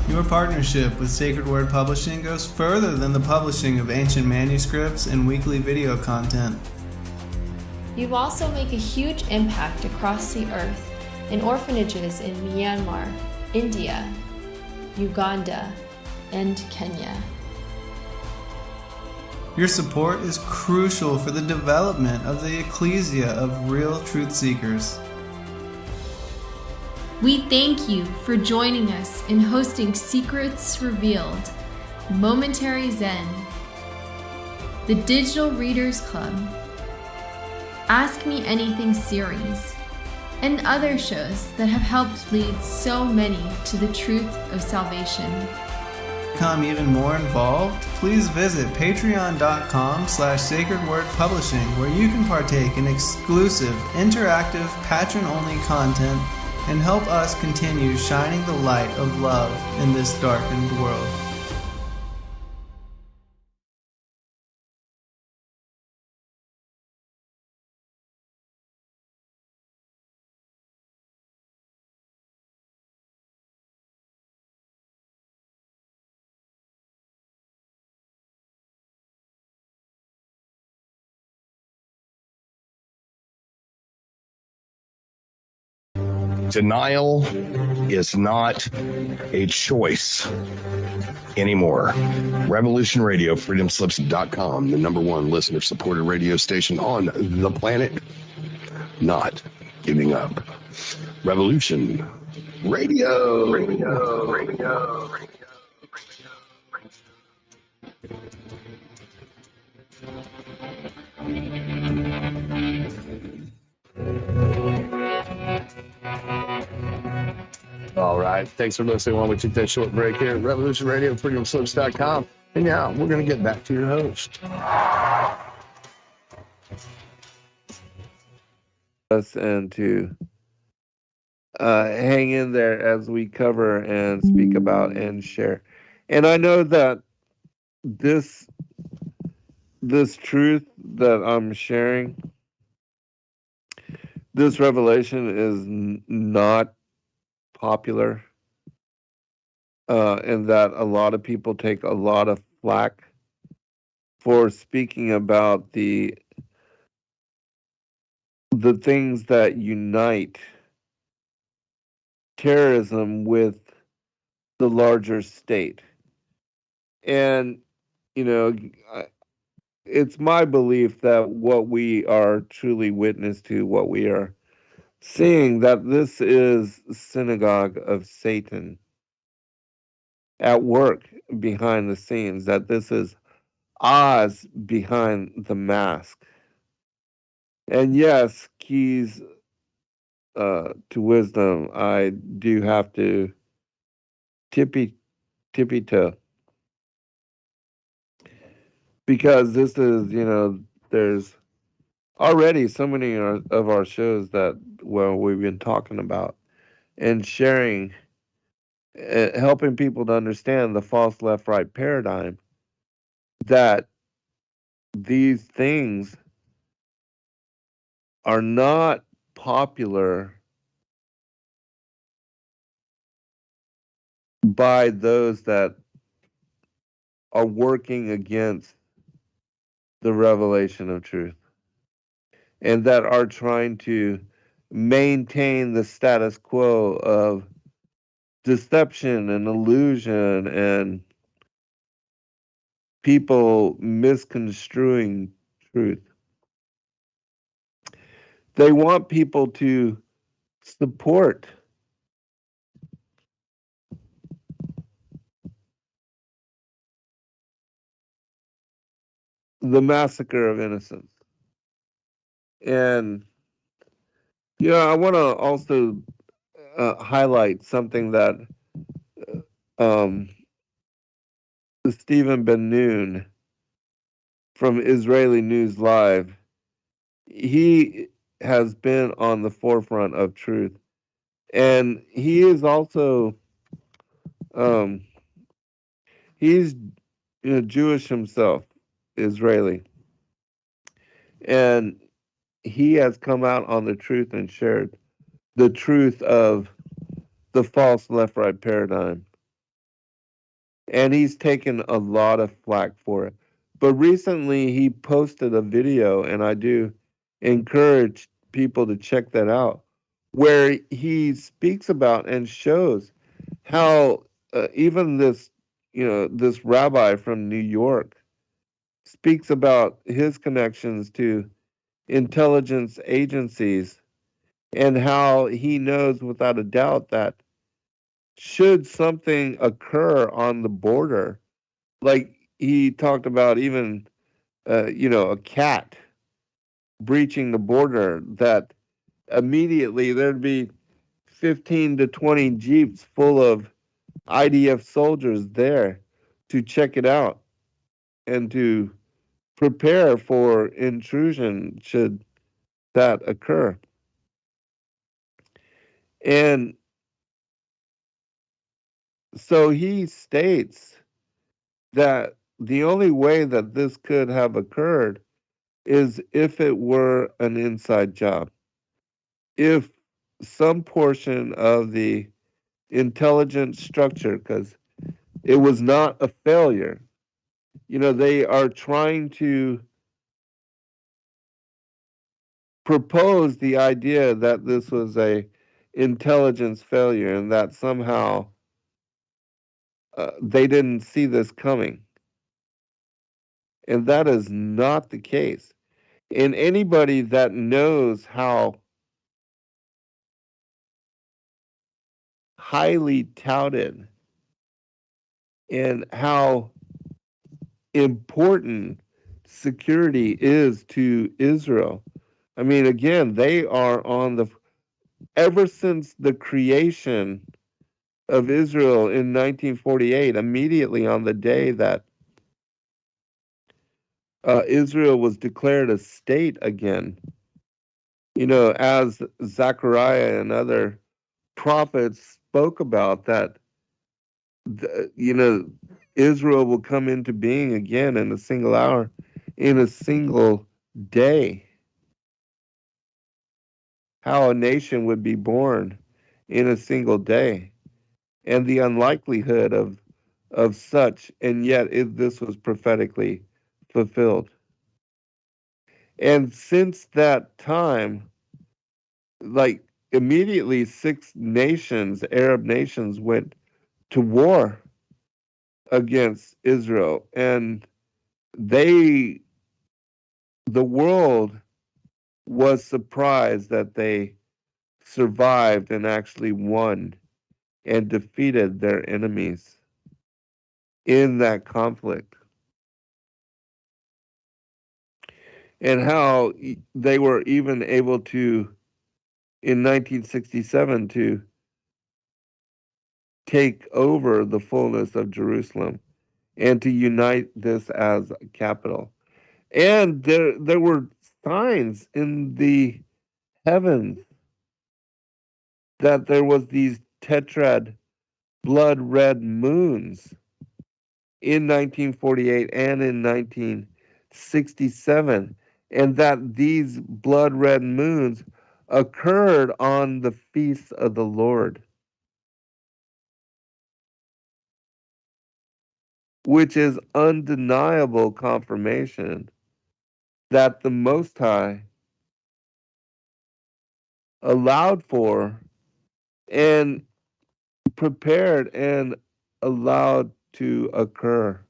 Your partnership with Sacred Word Publishing goes further than the publishing of ancient manuscripts and weekly video content. You also make a huge impact across the earth in orphanages in Myanmar, India, Uganda, and Kenya. Your support is crucial for the development of the ecclesia of real truth seekers. We thank you for joining us in hosting Secrets Revealed, Momentary Zen, the Digital Readers Club, Ask Me Anything series, and other shows that have helped lead so many to the truth of salvation. To become even more involved, please visit patreon.com/sacredwordpublishing, where you can partake in exclusive, interactive, patron-only content and help us continue shining the light of love in this darkened world. Denial is not a choice anymore. Revolution Radio, freedomslips.com, the #1 listener-supported radio station on the planet. Not giving up. Revolution Radio. All right. Thanks for listening while we take that short break here at Revolution Radio, freedomslips.com. And now we're going to get back to your host. Us and to hang in there as we cover and speak about and share. And I know that this truth that I'm sharing, this revelation is not popular, and that a lot of people take a lot of flack for speaking about the things that unite terrorism with the larger state. And, you know, it's my belief that what we are truly witness to, what we are seeing, that this is synagogue of Satan at work behind the scenes, that this is Oz behind the mask. And yes, keys to wisdom, I do have to tippy toe, because this is, there's already so many of our shows that, well, we've been talking about and sharing, helping people to understand the false left-right paradigm, that these things are not popular by those that are working against the revelation of truth, and that are trying to maintain the status quo of deception and illusion and people misconstruing truth. They want people to support the massacre of innocents. And, I want to also highlight something that Stephen Ben-Nun from Israeli News Live, he has been on the forefront of truth. And he is also, he's Jewish himself, Israeli. And he has come out on the truth and shared the truth of the false left-right paradigm. And he's taken a lot of flack for it. But recently he posted a video, and I do encourage people to check that out, where he speaks about and shows how even this, this rabbi from New York speaks about his connections to intelligence agencies, and how he knows without a doubt that should something occur on the border, like he talked about even, a cat breaching the border, that immediately there'd be 15 to 20 Jeeps full of IDF soldiers there to check it out and to prepare for intrusion should that occur. And so he states that the only way that this could have occurred is if it were an inside job. If some portion of the intelligence structure, because it was not a failure, they are trying to propose the idea that this was a intelligence failure and that somehow they didn't see this coming. And that is not the case. And anybody that knows how highly touted and how important security is to Israel. I mean, again, they are on the, ever since the creation of Israel in 1948, immediately on the day that Israel was declared a state again, as Zechariah and other prophets spoke about, that Israel will come into being again in a single hour, in a single day. How a nation would be born in a single day, and the unlikelihood of such, and yet this was prophetically fulfilled. And since that time, like immediately 6 nations, Arab nations, went to war against Israel, and the world was surprised that they survived and actually won and defeated their enemies in that conflict. And how they were even able to, in 1967, to take over the fullness of Jerusalem and to unite this as a capital. And there were signs in the heavens that there was these tetrad blood red moons in 1948 and in 1967, and that these blood red moons occurred on the feasts of the Lord, which is undeniable confirmation that the Most High allowed for and prepared and allowed to occur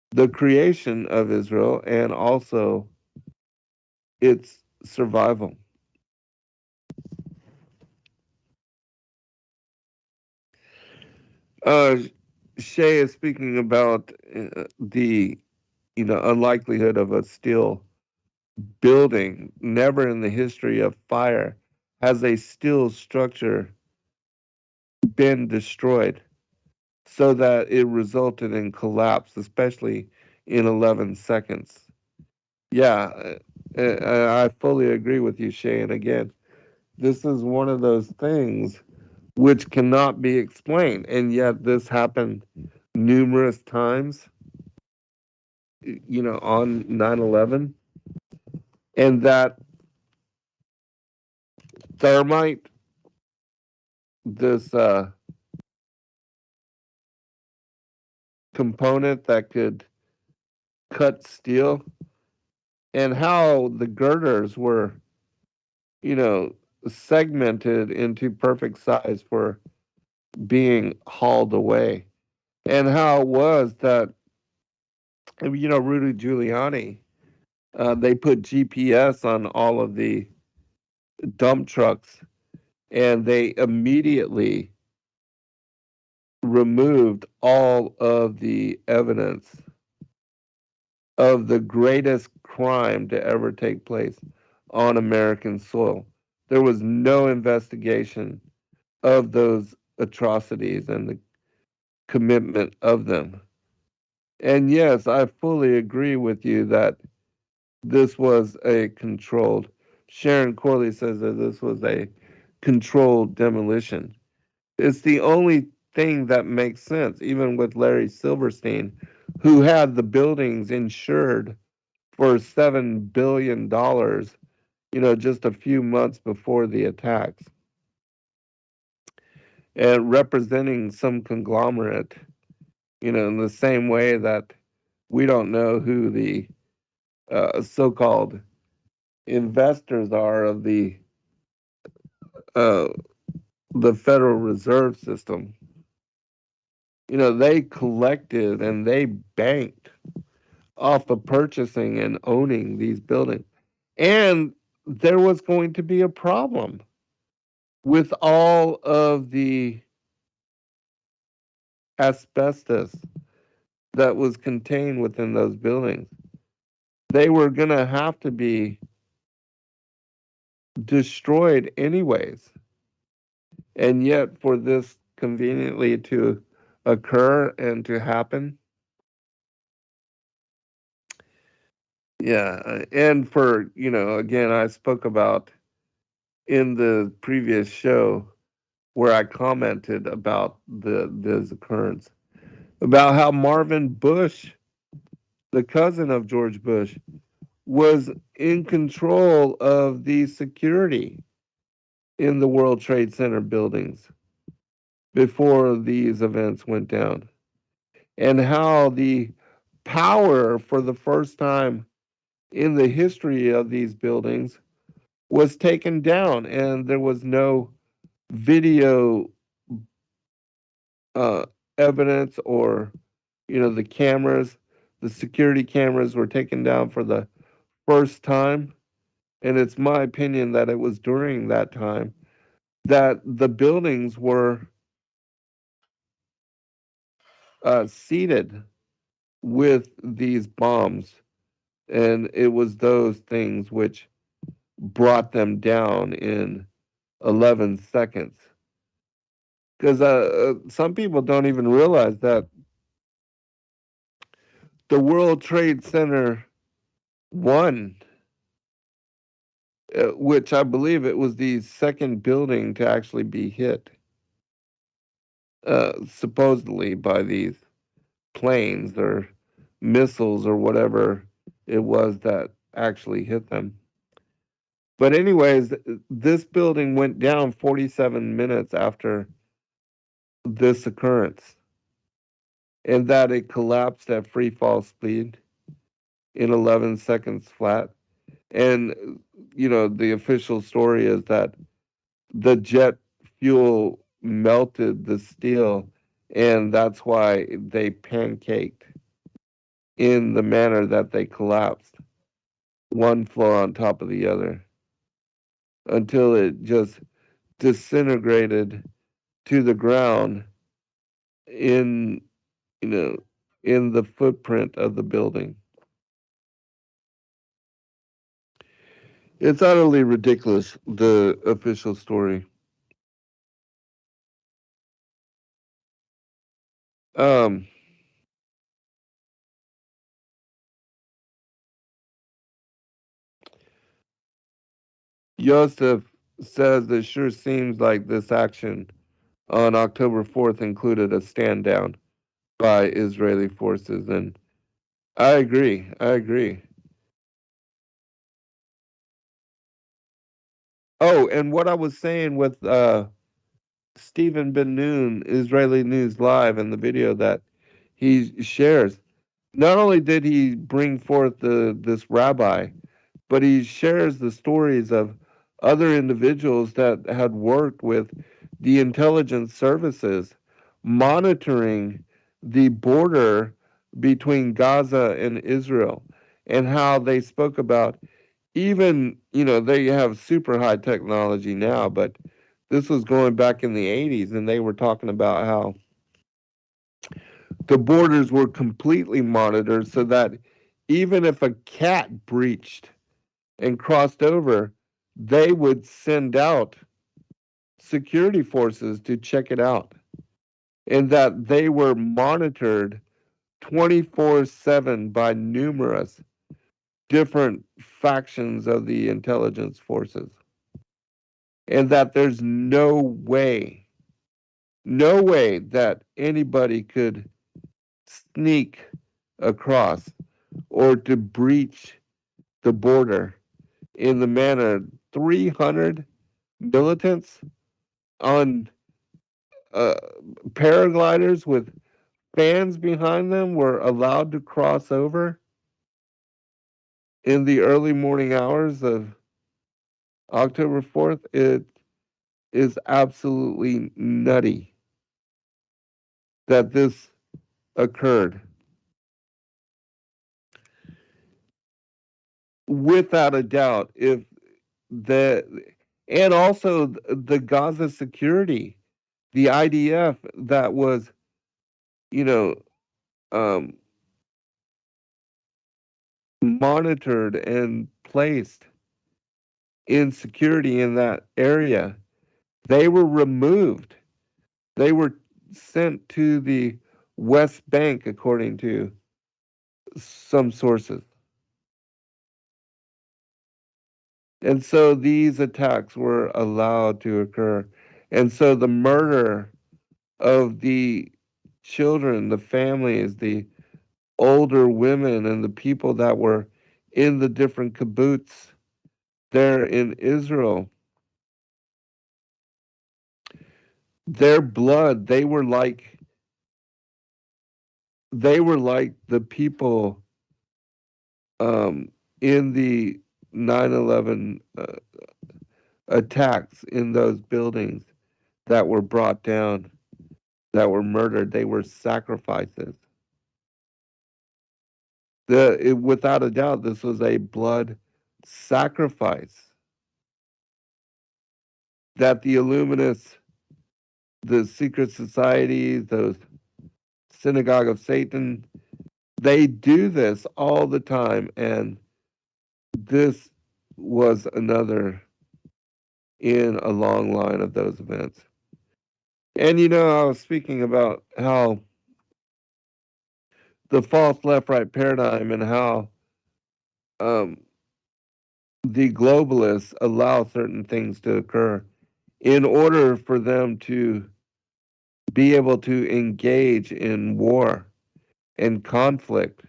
the creation of Israel and also its survival. Shay is speaking about the unlikelihood of a steel building. Never in the history of fire has a steel structure been destroyed so that it resulted in collapse, especially in 11 seconds. Yeah, I fully agree with you, Shay. And again, this is one of those things which cannot be explained. And yet this happened numerous times, on 9/11. And that thermite, this component that could cut steel, and how the girders were, segmented into perfect size for being hauled away. And how it was that, Rudy Giuliani, they put GPS on all of the dump trucks, and they immediately removed all of the evidence of the greatest crime to ever take place on American soil. There was no investigation of those atrocities and the commitment of them. And yes, I fully agree with you that this was a controlled, Sharon Corley says that this was a controlled demolition. It's the only thing that makes sense, even with Larry Silverstein, who had the buildings insured for $7 billion, just a few months before the attacks, and representing some conglomerate, in the same way that we don't know who the so-called investors are of the uh, the Federal Reserve System, they collected and they banked off of purchasing and owning these buildings. And there was going to be a problem with all of the asbestos that was contained within those buildings. They were going to have to be destroyed anyways. And yet, for this conveniently to occur and to happen, yeah. And for, again, I spoke about in the previous show where I commented about this occurrence, about how Marvin Bush, the cousin of George Bush, was in control of the security in the World Trade Center buildings before these events went down, and how the power for the first time in the history of these buildings was taken down, and there was no video uh, evidence, or the cameras, the security cameras were taken down for the first time. And it's my opinion that it was during that time that the buildings were seeded with these bombs, and it was those things which brought them down in 11 seconds. Because some people don't even realize that the World Trade Center 1, which I believe it was the second building to actually be hit, supposedly by these planes or missiles or whatever it was that actually hit them. But anyways, this building went down 47 minutes after this occurrence, and that it collapsed at free fall speed in 11 seconds flat. And the official story is that the jet fuel melted the steel, and that's why they pancaked in the manner that they collapsed, one floor on top of the other, until it just disintegrated to the ground in you know in the footprint of the building. It's utterly ridiculous, the official story. um Joseph says it sure seems like this action on October 4th included a stand down by Israeli forces, and I agree. Oh, and what I was saying with Stephen Ben Noon, Israeli News Live, and the video that he shares, not only did he bring forth this rabbi, but he shares the stories of other individuals that had worked with the intelligence services monitoring the border between Gaza and Israel, and how they spoke about, even, they have super high technology now, but this was going back in the 80s, and they were talking about how the borders were completely monitored, so that even if a cat breached and crossed over, they would send out security forces to check it out, and that they were monitored 24/7 by numerous different factions of the intelligence forces, and that there's no way that anybody could sneak across or to breach the border in the manner 300 militants on uh, paragliders with fans behind them were allowed to cross over in the early morning hours of October 4th. is absolutely nutty that this occurred. Without a doubt, if the and also the Gaza security, the IDF that was, you know, um, monitored and placed in security in that area, they were removed. They were sent to the West Bank, according to some sources. And so these attacks were allowed to occur. And so the murder of the children, the families, the older women, and the people that were in the different kibbutz there in Israel, their blood, they were like the people in the 9/11 attacks in those buildings that were brought down, that were murdered. They were sacrifices. Without a doubt, this was a blood sacrifice that the Illuminists, the secret societies, those synagogue of Satan, they do this all the time. And this was another in a long line of those events. And I was speaking about how the false left right paradigm and how um, the globalists allow certain things to occur in order for them to be able to engage in war and conflict.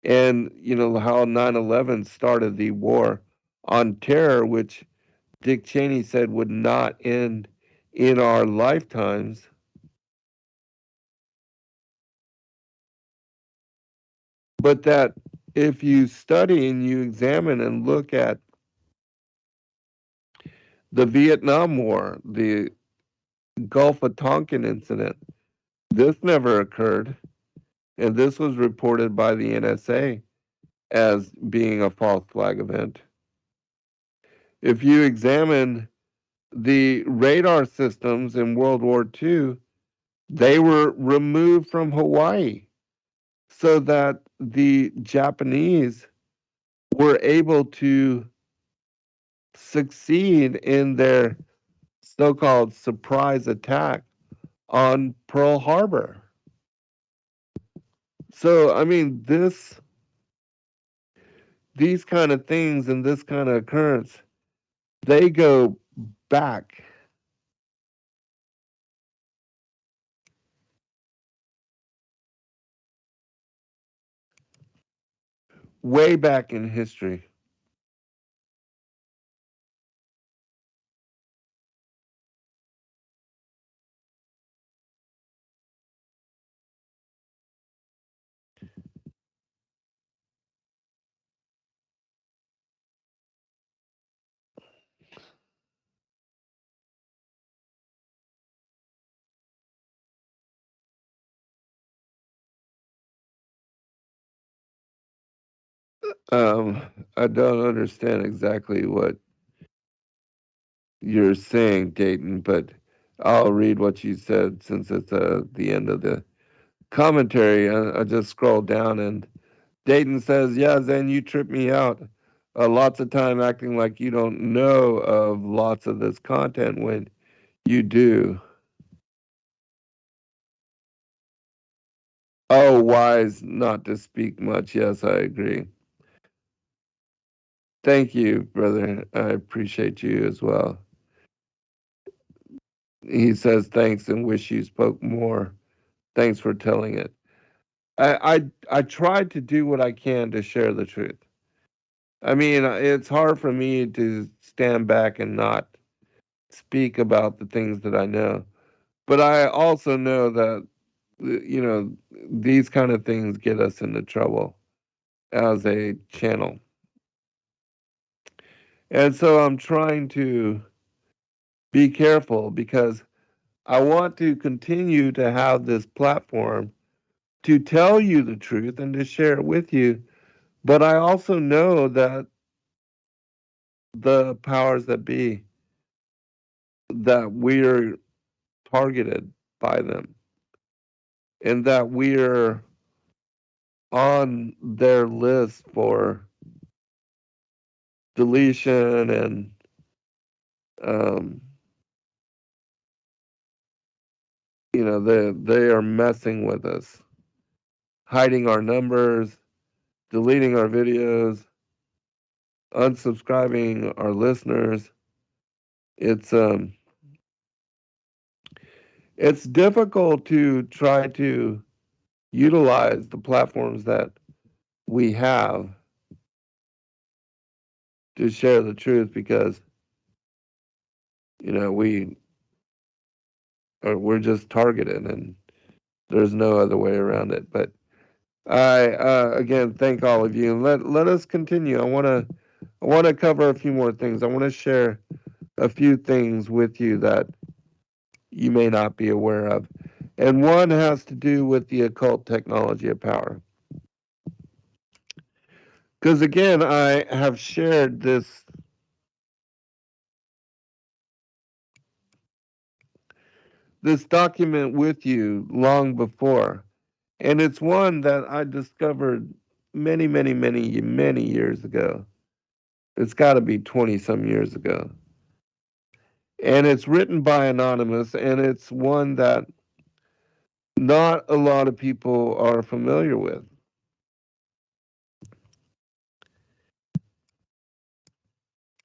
And how 9/11 started the war on terror, which Dick Cheney said would not end in our lifetimes. But that if you study and you examine and look at the Vietnam War, the Gulf of Tonkin incident, this never occurred. And this was reported by the NSA as being a false flag event. If you examine the radar systems in World War II, they were removed from Hawaii so that the Japanese were able to succeed in their so-called surprise attack on Pearl Harbor. So, I mean, these kind of things and this kind of occurrence, they go back way back in history. Um, I don't understand exactly what you're saying, Dayton, but I'll read what you said since it's the end of the commentary. I just scrolled down and Dayton says, "Yeah, Zen, you trip me out. Lots of time acting like you don't know of lots of this content when you do." Oh, wise not to speak much. Yes, I agree. Thank you, brother. I appreciate you as well. He says thanks and wish you spoke more. Thanks for telling it. I tried to do what I can to share the truth. I mean, it's hard for me to stand back and not speak about the things that I know. But I also know that these kind of things get us into trouble as a channel. And so I'm trying to be careful, because I want to continue to have this platform to tell you the truth and to share it with you. But I also know that the powers that be, that we're targeted by them, and that we're on their list for deletion, and um, they are messing with us, hiding our numbers, deleting our videos, unsubscribing our listeners. It's it's difficult to try to utilize the platforms that we have to share the truth, because we're just targeted, and there's no other way around it. But I again thank all of you, and let us continue. I want to cover a few more things. I want to share a few things with you that you may not be aware of. And one has to do with the occult technology of power. Because again, I have shared this document with you long before. And it's one that I discovered many, many, many, many years ago. It's got to be 20 some years ago. And it's written by Anonymous, and it's one that not a lot of people are familiar with.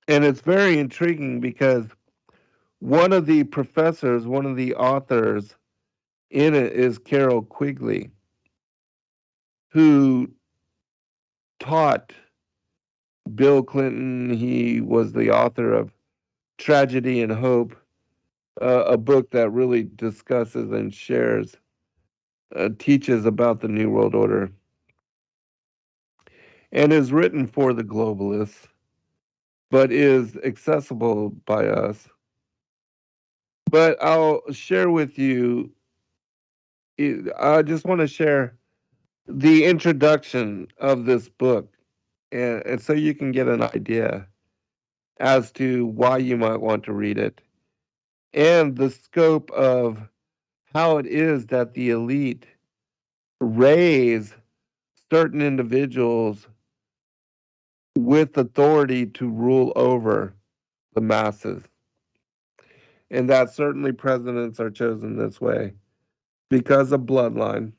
And it's very intriguing because one of the professors, one of the authors in it is Carol Quigley, who taught Bill Clinton. He was the author of Tragedy and Hope, a book that really discusses and shares, teaches about the New World Order, and is written for the globalists, but is accessible by us. But I'll share with you, I just want to share the introduction of this book, and so you can get an idea as to why you might want to read it, and the scope of how it is that the elite raise certain individuals with authority to rule over the masses. And that certainly presidents are chosen this way because of bloodline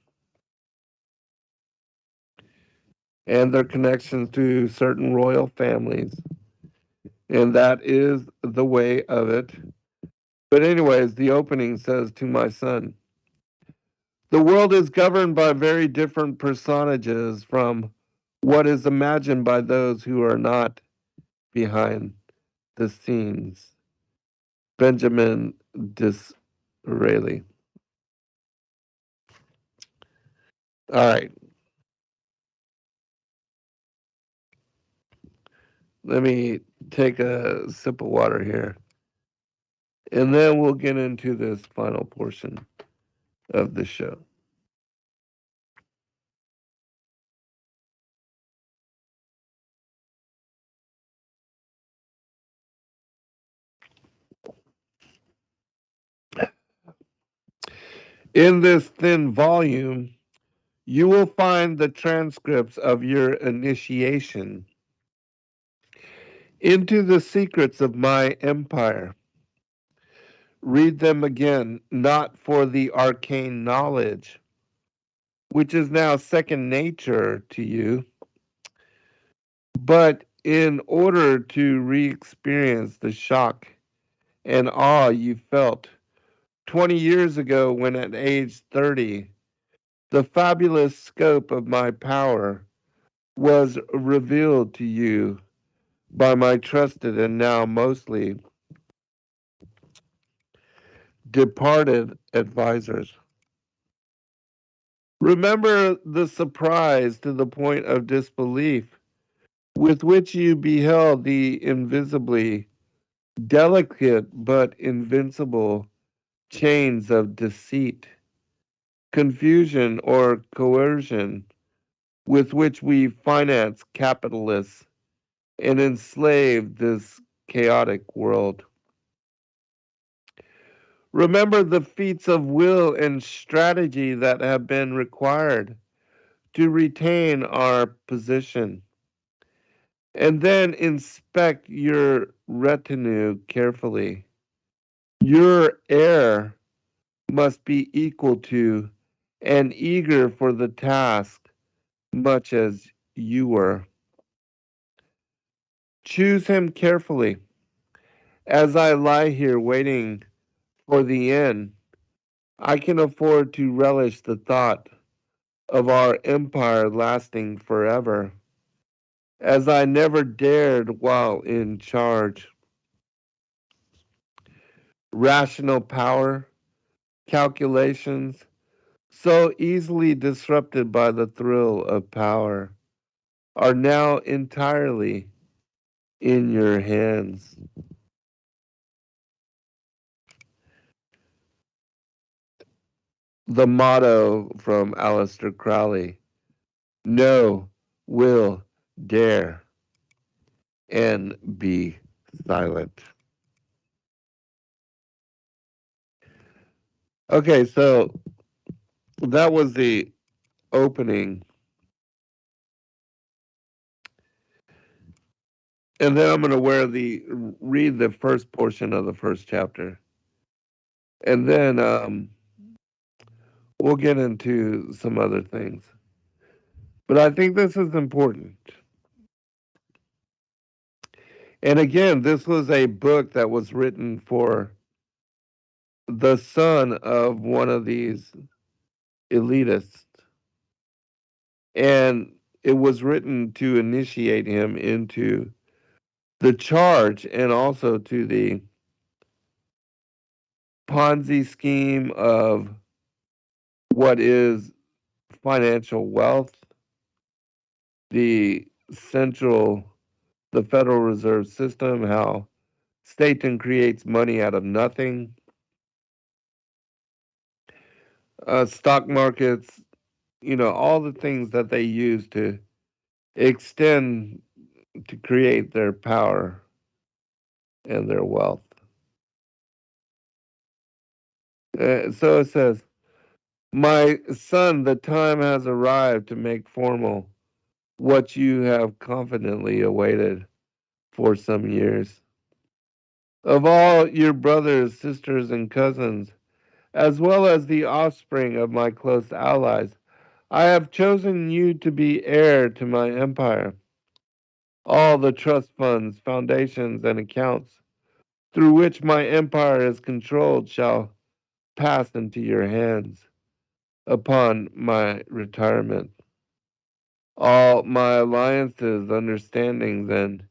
and their connections to certain royal families. And that is the way of it. But anyways, the opening says, "To my son, the world is governed by very different personages from what is imagined by those who are not behind the scenes." Benjamin Disraeli. All right. Let me take a sip of water here, and then we'll get into this final portion of the show. In this thin volume, you will find the transcripts of your initiation into the secrets of my empire. Read them again, not for the arcane knowledge, which is now second nature to you, but in order to re experience the shock and awe you felt 20 years ago when, at age 30, the fabulous scope of my power was revealed to you by my trusted and now mostly departed advisors. Remember the surprise to the point of disbelief with which you beheld the invisibly delicate but invincible chains of deceit, confusion, or coercion with which we finance capitalists and enslave this chaotic world. Remember the feats of will and strategy that have been required to retain our position. And then inspect your retinue carefully. Your heir must be equal to and eager for the task, much as you were. Choose him carefully. As I lie here waiting for the end, I can afford to relish the thought of our empire lasting forever, as I never dared while in charge. Rational power, calculations, so easily disrupted by the thrill of power, are now entirely in your hands. The motto from Aleister Crowley: know, will, dare, and be silent. Okay, so that was the opening. And then I'm going to read the first portion of the first chapter. And then we'll get into some other things. But I think this is important. And again, this was a book that was written for the son of one of these elitists. And it was written to initiate him into the charge and also to the Ponzi scheme of what is financial wealth, the the Federal Reserve System, how Satan creates money out of nothing, stock markets, all the things that they use to extend to create their power and their wealth. So it says, my son, the time has arrived to make formal what you have confidently awaited for some years. Of all your brothers, sisters, and cousins, as well as the offspring of my close allies, I have chosen you to be heir to my empire. All the trust funds, foundations, and accounts through which my empire is controlled shall pass into your hands upon my retirement. All my alliances, understandings, and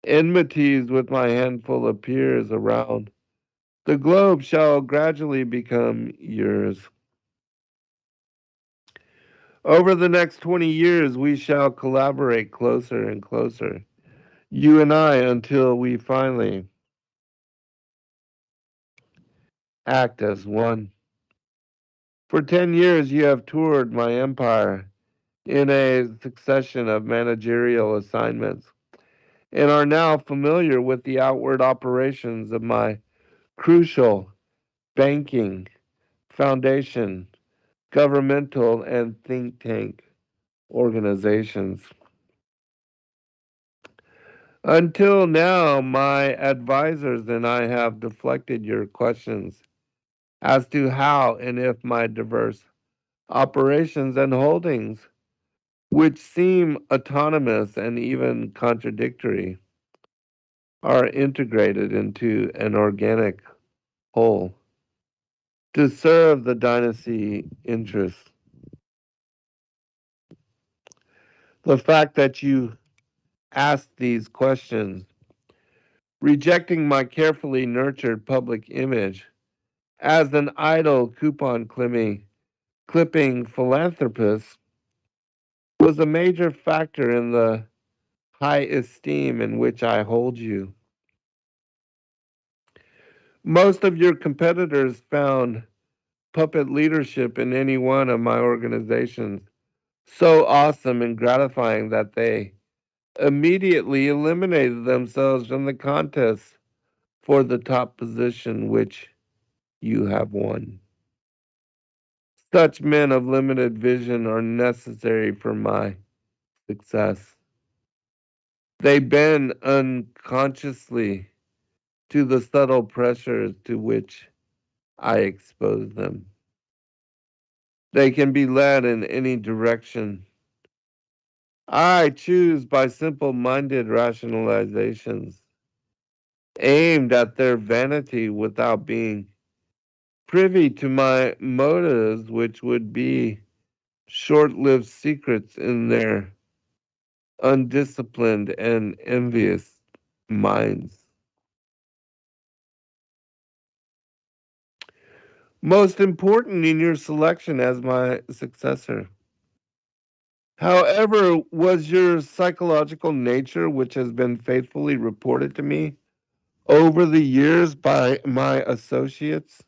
enmities with my handful of peers around the globe shall gradually become yours. Over the next 20 years, we shall collaborate closer and closer, you and I, until we finally act as one. For 10 years, you have toured my empire in a succession of managerial assignments and are now familiar with the outward operations of my crucial banking, foundation, governmental, and think tank organizations. Until now, my advisors and I have deflected your questions as to how and if my diverse operations and holdings, which seem autonomous and even contradictory, are integrated into an organic whole to serve the dynasty interests. The fact that you asked these questions, rejecting my carefully nurtured public image as an idle coupon clipping philanthropist, was a major factor in the high esteem in which I hold you. Most of your competitors found puppet leadership in any one of my organizations so awesome and gratifying that they immediately eliminated themselves from the contest for the top position, which you have won. Such men of limited vision are necessary for my success. They bend unconsciously to the subtle pressures to which I expose them. They can be led in any direction. I choose by simple minded rationalizations aimed at their vanity without being privy to my motives, which would be short lived secrets in their undisciplined and envious minds. Most important in your selection as my successor, however, was your psychological nature, which has been faithfully reported to me over the years by my associates,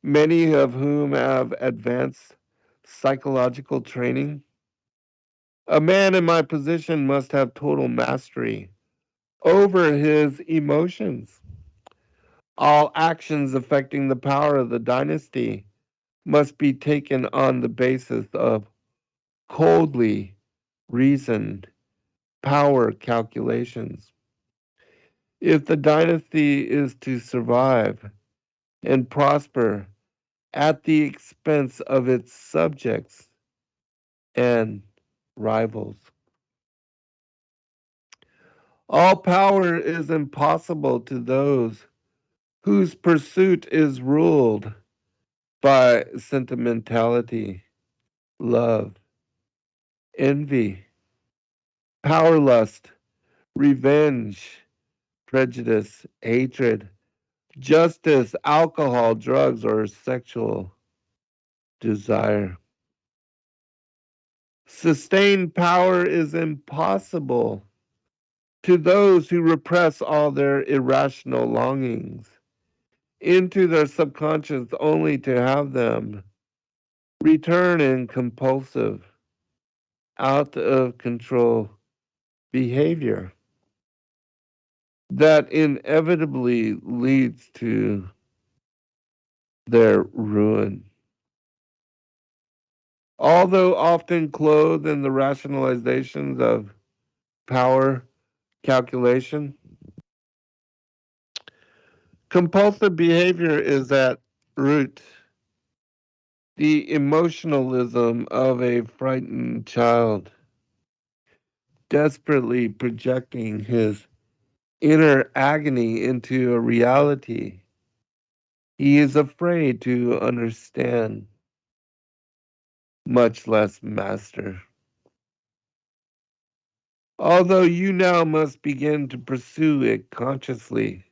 many of whom have advanced psychological training. A man in my position must have total mastery over his emotions. All actions affecting the power of the dynasty must be taken on the basis of coldly reasoned power calculations. If the dynasty is to survive and prosper at the expense of its subjects and rivals, all power is impossible to those whose pursuit is ruled by sentimentality, love, envy, power lust, revenge, prejudice, hatred, justice, alcohol, drugs, or sexual desire. Sustained power is impossible to those who repress all their irrational longings into their subconscious only to have them return in compulsive, out of control behavior that inevitably leads to their ruin. Although often clothed in the rationalizations of power calculation, compulsive behavior is at root the emotionalism of a frightened child, desperately projecting his inner agony into a reality he is afraid to understand, much less master. Although you now must begin to pursue it consciously,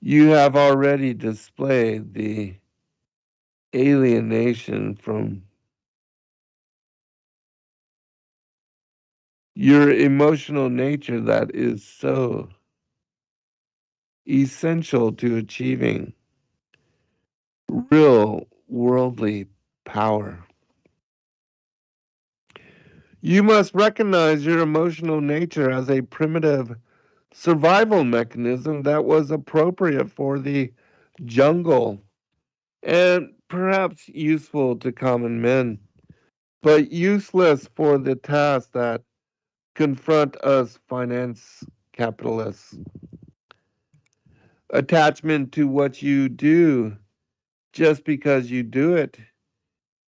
you have already displayed the alienation from your emotional nature that is so essential to achieving real worldly power. You must recognize your emotional nature as a primitive survival mechanism that was appropriate for the jungle and perhaps useful to common men, but useless for the tasks that confront us finance capitalists. Attachment to what you do just because you do it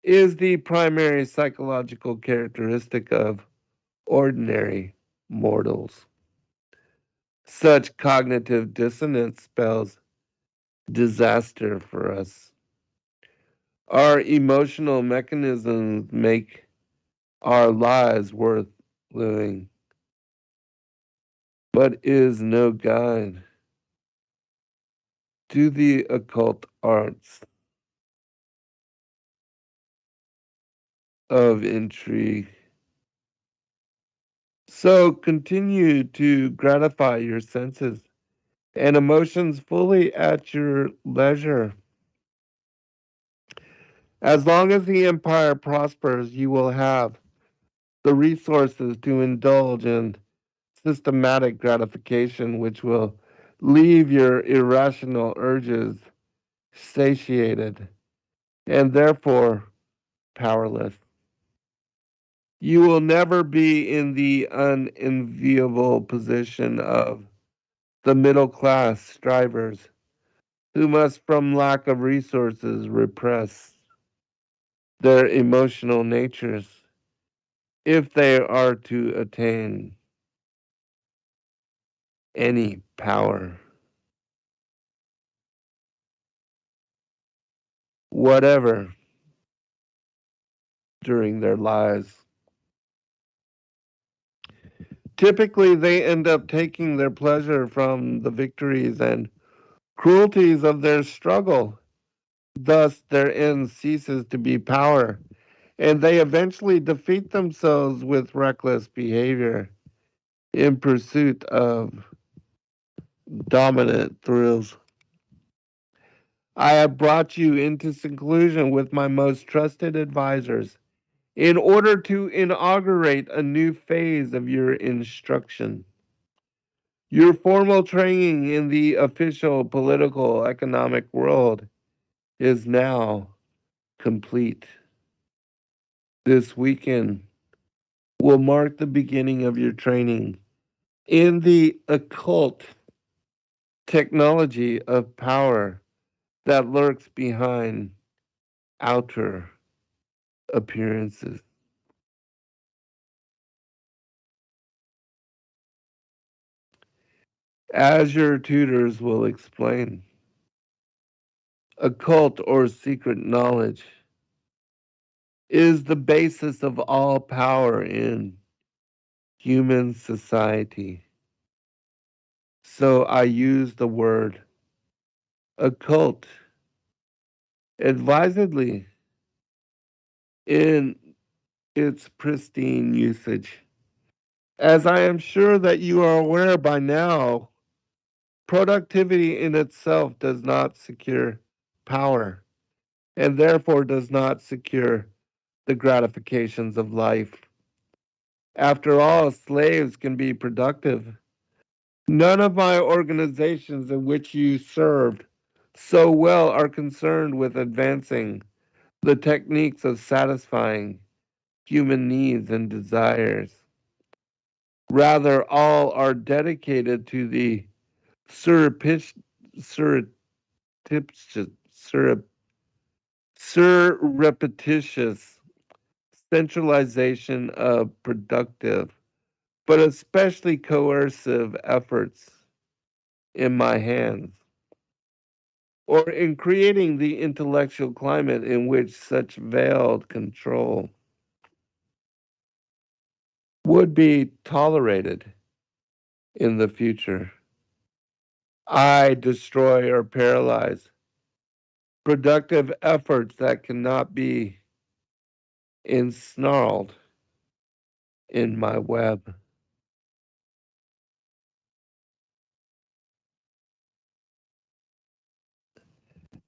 is the primary psychological characteristic of ordinary mortals. Such cognitive dissonance spells disaster for us. Our emotional mechanisms make our lives worth living, but is no guide to the occult arts of intrigue. So continue to gratify your senses and emotions fully at your leisure. As long as the empire prospers, you will have the resources to indulge in systematic gratification, which will leave your irrational urges satiated and therefore powerless. You will never be in the unenviable position of the middle class strivers who must, from lack of resources, repress their emotional natures if they are to attain any power, whatever, during their lives. Typically, they end up taking their pleasure from the victories and cruelties of their struggle. Thus, their end ceases to be power, and they eventually defeat themselves with reckless behavior in pursuit of dominant thrills. I have brought you into seclusion with my most trusted advisors in order to inaugurate a new phase of your instruction. Your formal training in the official political economic world is now complete. This weekend will mark the beginning of your training in the occult technology of power that lurks behind outer appearances. As your tutors will explain, occult or secret knowledge is the basis of all power in human society. So I use the word occult advisedly in its pristine usage. As I am sure that you are aware by now, productivity in itself does not secure power and therefore does not secure the gratifications of life. After all, slaves can be productive. None of my organizations in which you served so well are concerned with advancing the techniques of satisfying human needs and desires. Rather, all are dedicated to the surreptitious, surreptitious centralization of productive, but especially coercive efforts in my hands, or in creating the intellectual climate in which such veiled control would be tolerated in the future. I destroy or paralyze productive efforts that cannot be ensnarled in my web.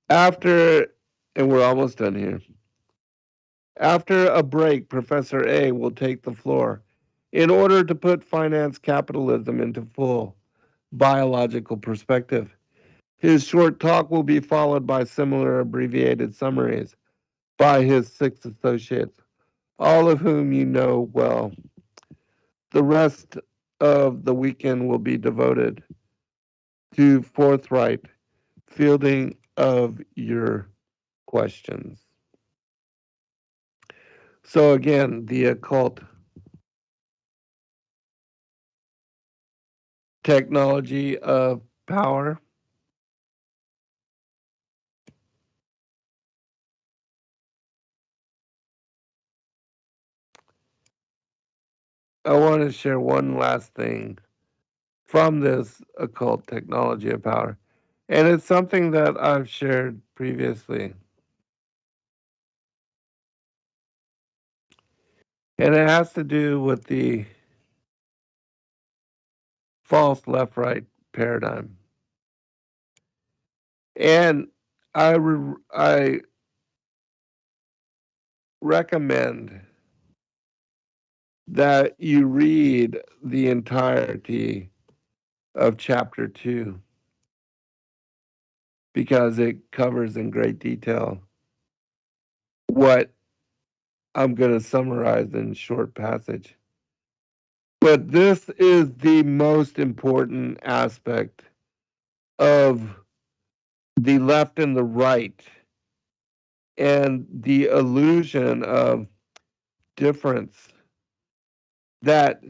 After, and we're almost done here. After a break, Professor A will take the floor in order to put finance capitalism into full biological perspective. His short talk will be followed by similar abbreviated summaries by his 6 associates, all of whom you know well. The rest of the weekend will be devoted to forthright fielding of your questions. So, again, the occult technology of power. I want to share one last thing from this occult technology of power. And it's something that I've shared previously. And it has to do with the false left right paradigm. And I recommend that you read the entirety of chapter 2 because it covers in great detail what I'm going to summarize in short passage. But this is the most important aspect of the left and the right and the illusion of difference that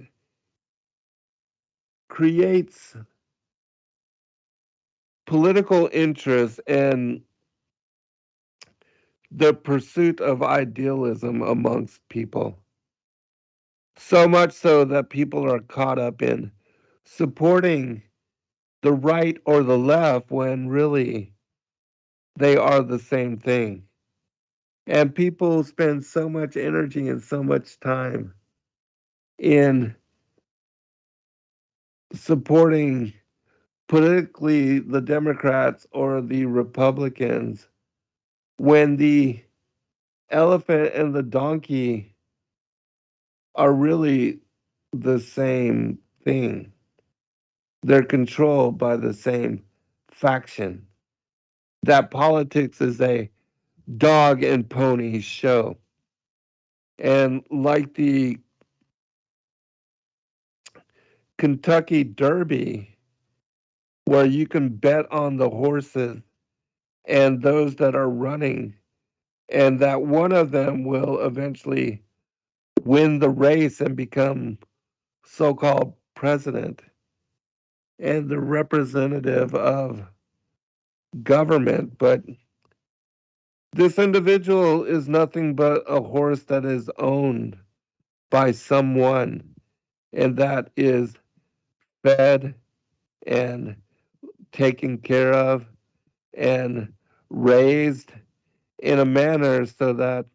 creates political interest and the pursuit of idealism amongst people. So much so that people are caught up in supporting the right or the left when really they are the same thing. And people spend so much energy and so much time in supporting politically the Democrats or the Republicans when the elephant and the donkey are really the same thing. They're controlled by the same faction. That politics is a dog and pony show. And like the Kentucky Derby, where you can bet on the horses and those that are running, and that one of them will eventually win the race and become so called president and the representative of government. But this individual is nothing but a horse that is owned by someone, and that is fed and taken care of and raised in a manner so that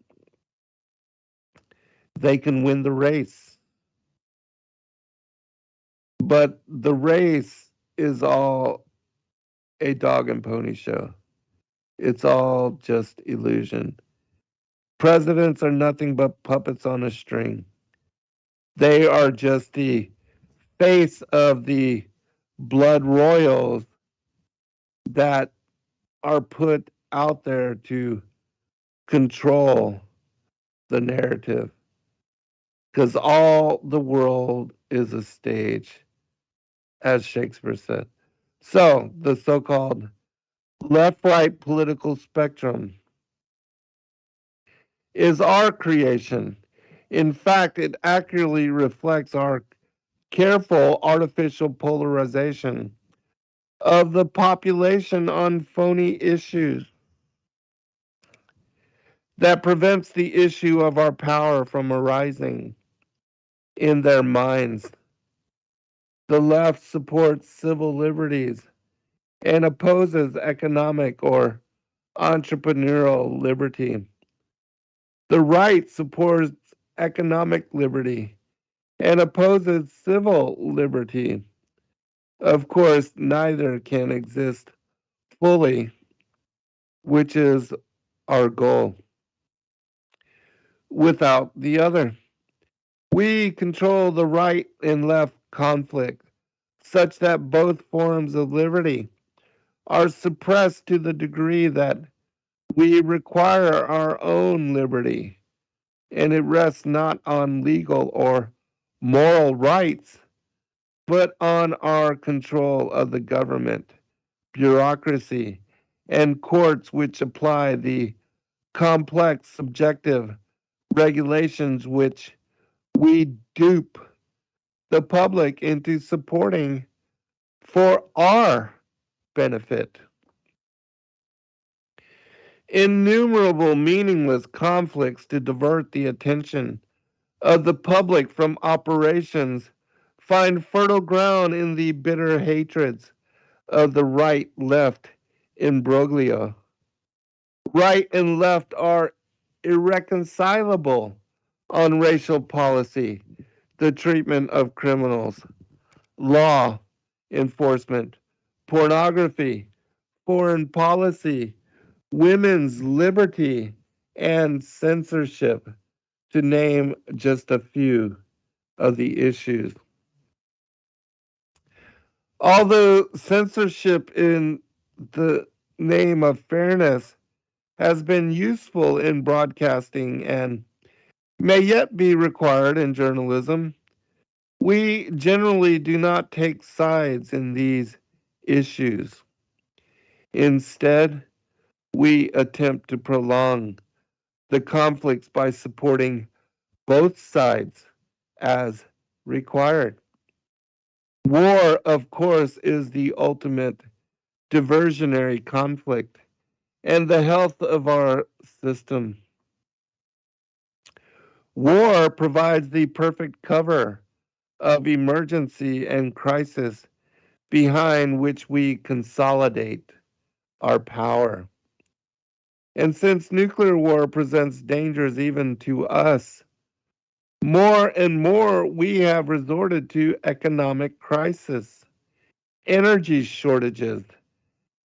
they can win the race. But the race is all a dog and pony show. It's all just illusion. Presidents are nothing but puppets on a string. They are just the face of the blood royals that are put out there to control the narrative. Because all the world is a stage, as Shakespeare said. So, the so called left right political spectrum is our creation. In fact, it accurately reflects our careful artificial polarization of the population on phony issues that prevents the issue of our power from arising in their minds. The left supports civil liberties and opposes economic or entrepreneurial liberty. The right supports economic liberty and opposes civil liberty. Of course, neither can exist fully, which is our goal, without the other. We control the right and left conflict such that both forms of liberty are suppressed to the degree that we require our own liberty, and it rests not on legal or moral rights, but on our control of the government, bureaucracy, and courts which apply the complex subjective regulations which we dupe the public into supporting for our benefit. Innumerable meaningless conflicts to divert the attention of the public from operations find fertile ground in the bitter hatreds of the right left imbroglio. Right and left are irreconcilable on racial policy, the treatment of criminals, law enforcement, pornography, foreign policy, women's liberty, and censorship, to name just a few of the issues. Although censorship in the name of fairness has been useful in broadcasting and may yet be required in journalism, we generally do not take sides in these issues. Instead, we attempt to prolong the conflicts by supporting both sides as required. War, of course, is the ultimate diversionary conflict and the health of our system. War provides the perfect cover of emergency and crisis behind which we consolidate our power. And since nuclear war presents dangers even to us, more and more we have resorted to economic crisis, energy shortages,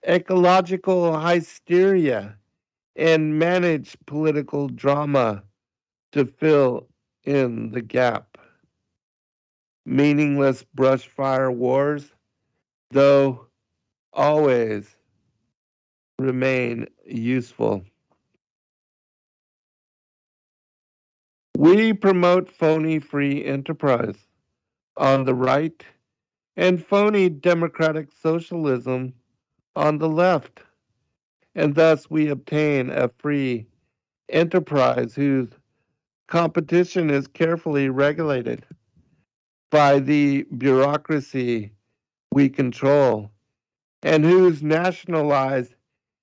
ecological hysteria, and managed political drama to fill in the gap. Meaningless brushfire wars, though, always remain useful. We promote phony free enterprise on the right and phony democratic socialism on the left, and thus we obtain a free enterprise whose competition is carefully regulated by the bureaucracy we control, and whose nationalized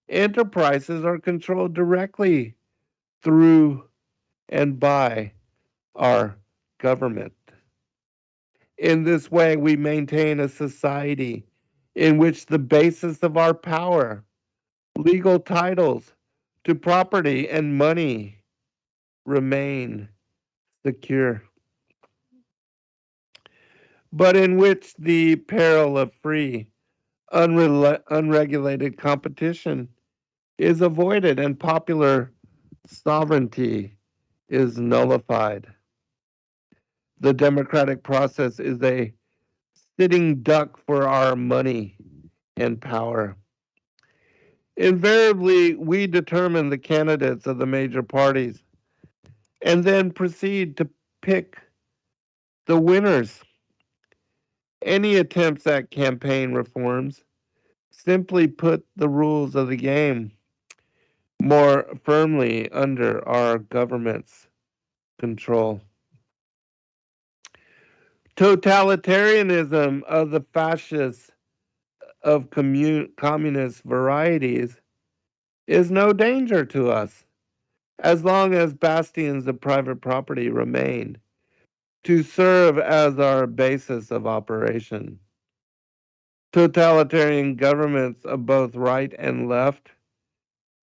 enterprises are controlled directly through and by our government. In this way, we maintain a society in which the basis of our power, legal titles to property and money, remain secure, but in which the peril of free, unregulated competition is avoided and popular sovereignty is nullified. The democratic process is a sitting duck for our money and power. Invariably, we determine the candidates of the major parties and then proceed to pick the winners. Any attempts at campaign reforms simply put the rules of the game more firmly under our government's control. Totalitarianism of the fascists of communist varieties is no danger to us as long as bastions of private property remain to serve as our basis of operation. Totalitarian governments of both right and left,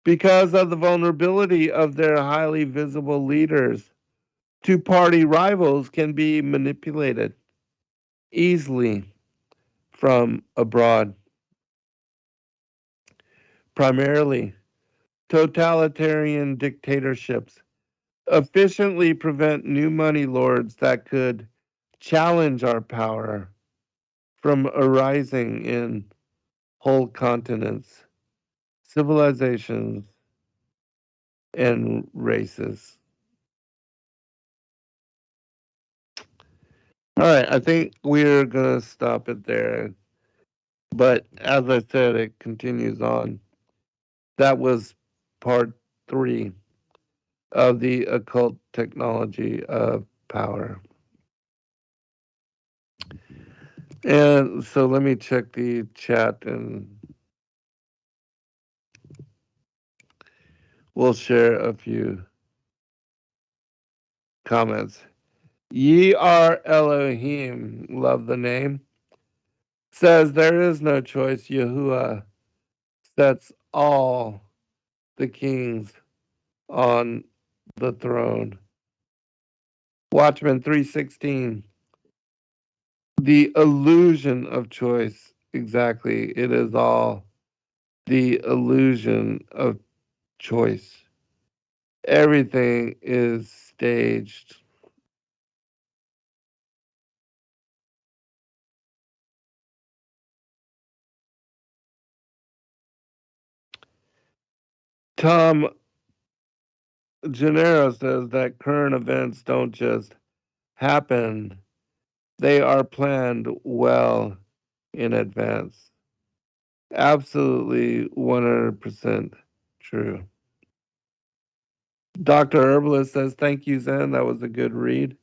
because of the vulnerability of their highly visible leaders to party rivals, can be manipulated easily from abroad. Primarily, totalitarian dictatorships efficiently prevent new money lords that could challenge our power from arising in whole continents, civilizations, and races. All right, I think we're going to stop it there. But as I said, it continues on. That was part 3 of the occult technology of power. And so let me check the chat and we'll share a few comments. Ye are Elohim, love the name, says there is no choice. Yahuwah sets all the kings on the throne. Watchman 3:16, the illusion of choice. Exactly. It is all the illusion of choice. Everything is staged. Tom Gennaro says that current events don't just happen, they are planned well in advance. Absolutely 100% true. Dr. Herbalist says, thank you, Zen. That was a good read.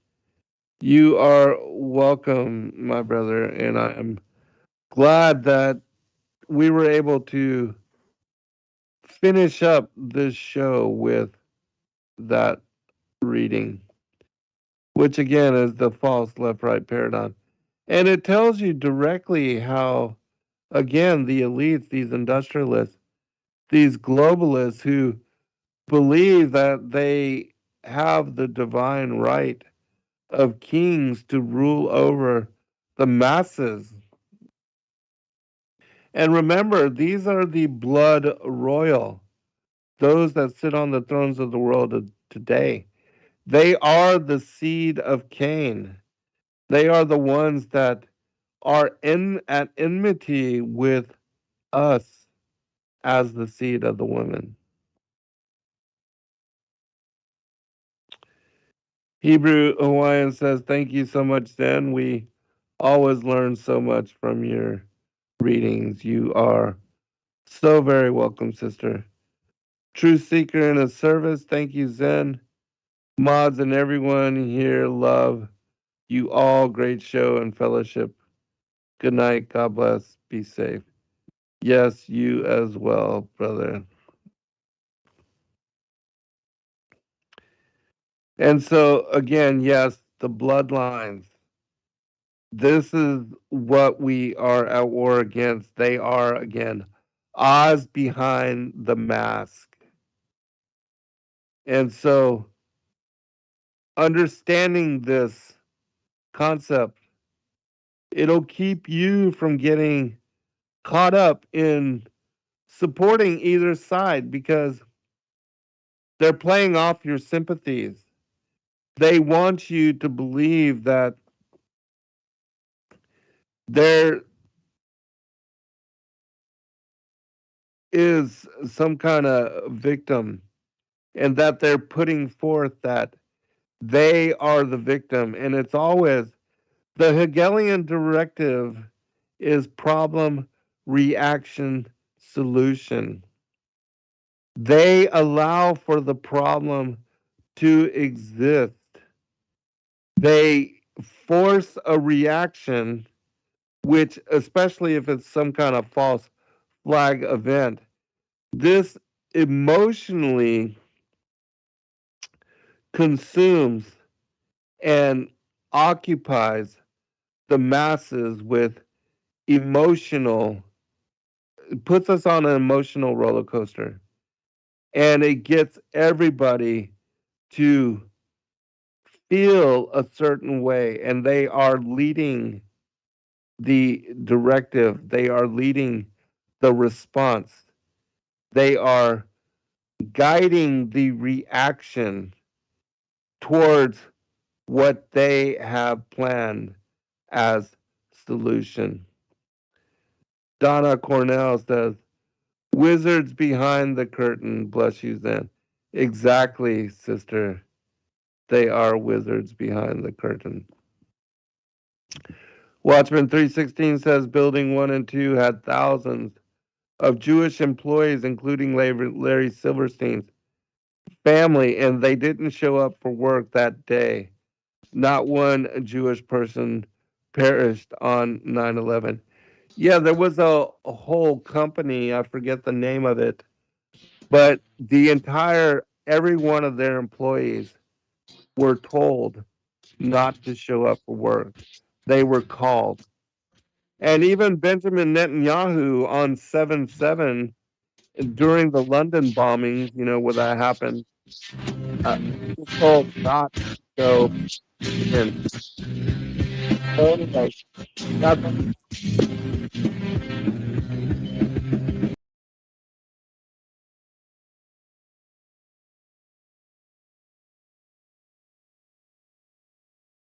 You are welcome, my brother, and I am glad that we were able to finish up this show with that reading, which again is the false left right paradigm. And it tells you directly how, again, the elites, these industrialists, these globalists who believe that they have the divine right of kings to rule over the masses. And remember, these are the blood royal, those that sit on the thrones of the world today. They are the seed of Cain. They are the ones that are at enmity with us as the seed of the woman. Hebrew Hawaiian says, thank you so much, Zen. We always learn so much from your readings. You are so very welcome, sister. True Seeker in a Service, thank you, Zen. Mods and everyone here love you all. Great show and fellowship. Good night. God bless. Be safe. Yes, you as well, brother. And so, again, yes, the bloodlines. This is what we are at war against. They are, again, Oz behind the mask. And so, understanding this concept, it'll keep you from getting caught up in supporting either side because they're playing off your sympathies. They want you to believe that there is some kind of victim and that they're putting forth that they are the victim. And it's always the Hegelian directive is problem, reaction, solution. They allow for the problem to exist. They force a reaction, which, especially if it's some kind of false flag event, this emotionally consumes and occupies the masses with emotional, puts us on an emotional roller coaster. And it gets everybody to feel a certain way. And they are leading the directive, they are leading the response, they are guiding the reaction towards what they have planned as solution. Donna Cornell says, wizards behind the curtain, bless you then. Exactly, sister. They are wizards behind the curtain. Watchman 316 says Building 1 and 2 had thousands of Jewish employees, including Larry Silverstein's family, and they didn't show up for work that day. Not one Jewish person perished on 9/11. Yeah, there was a whole company, I forget the name of it, but every one of their employees were told not to show up for work. They were called. And even Benjamin Netanyahu on 7/7 during the London bombings, where that happened, he was told not to go in. So anyway, God bless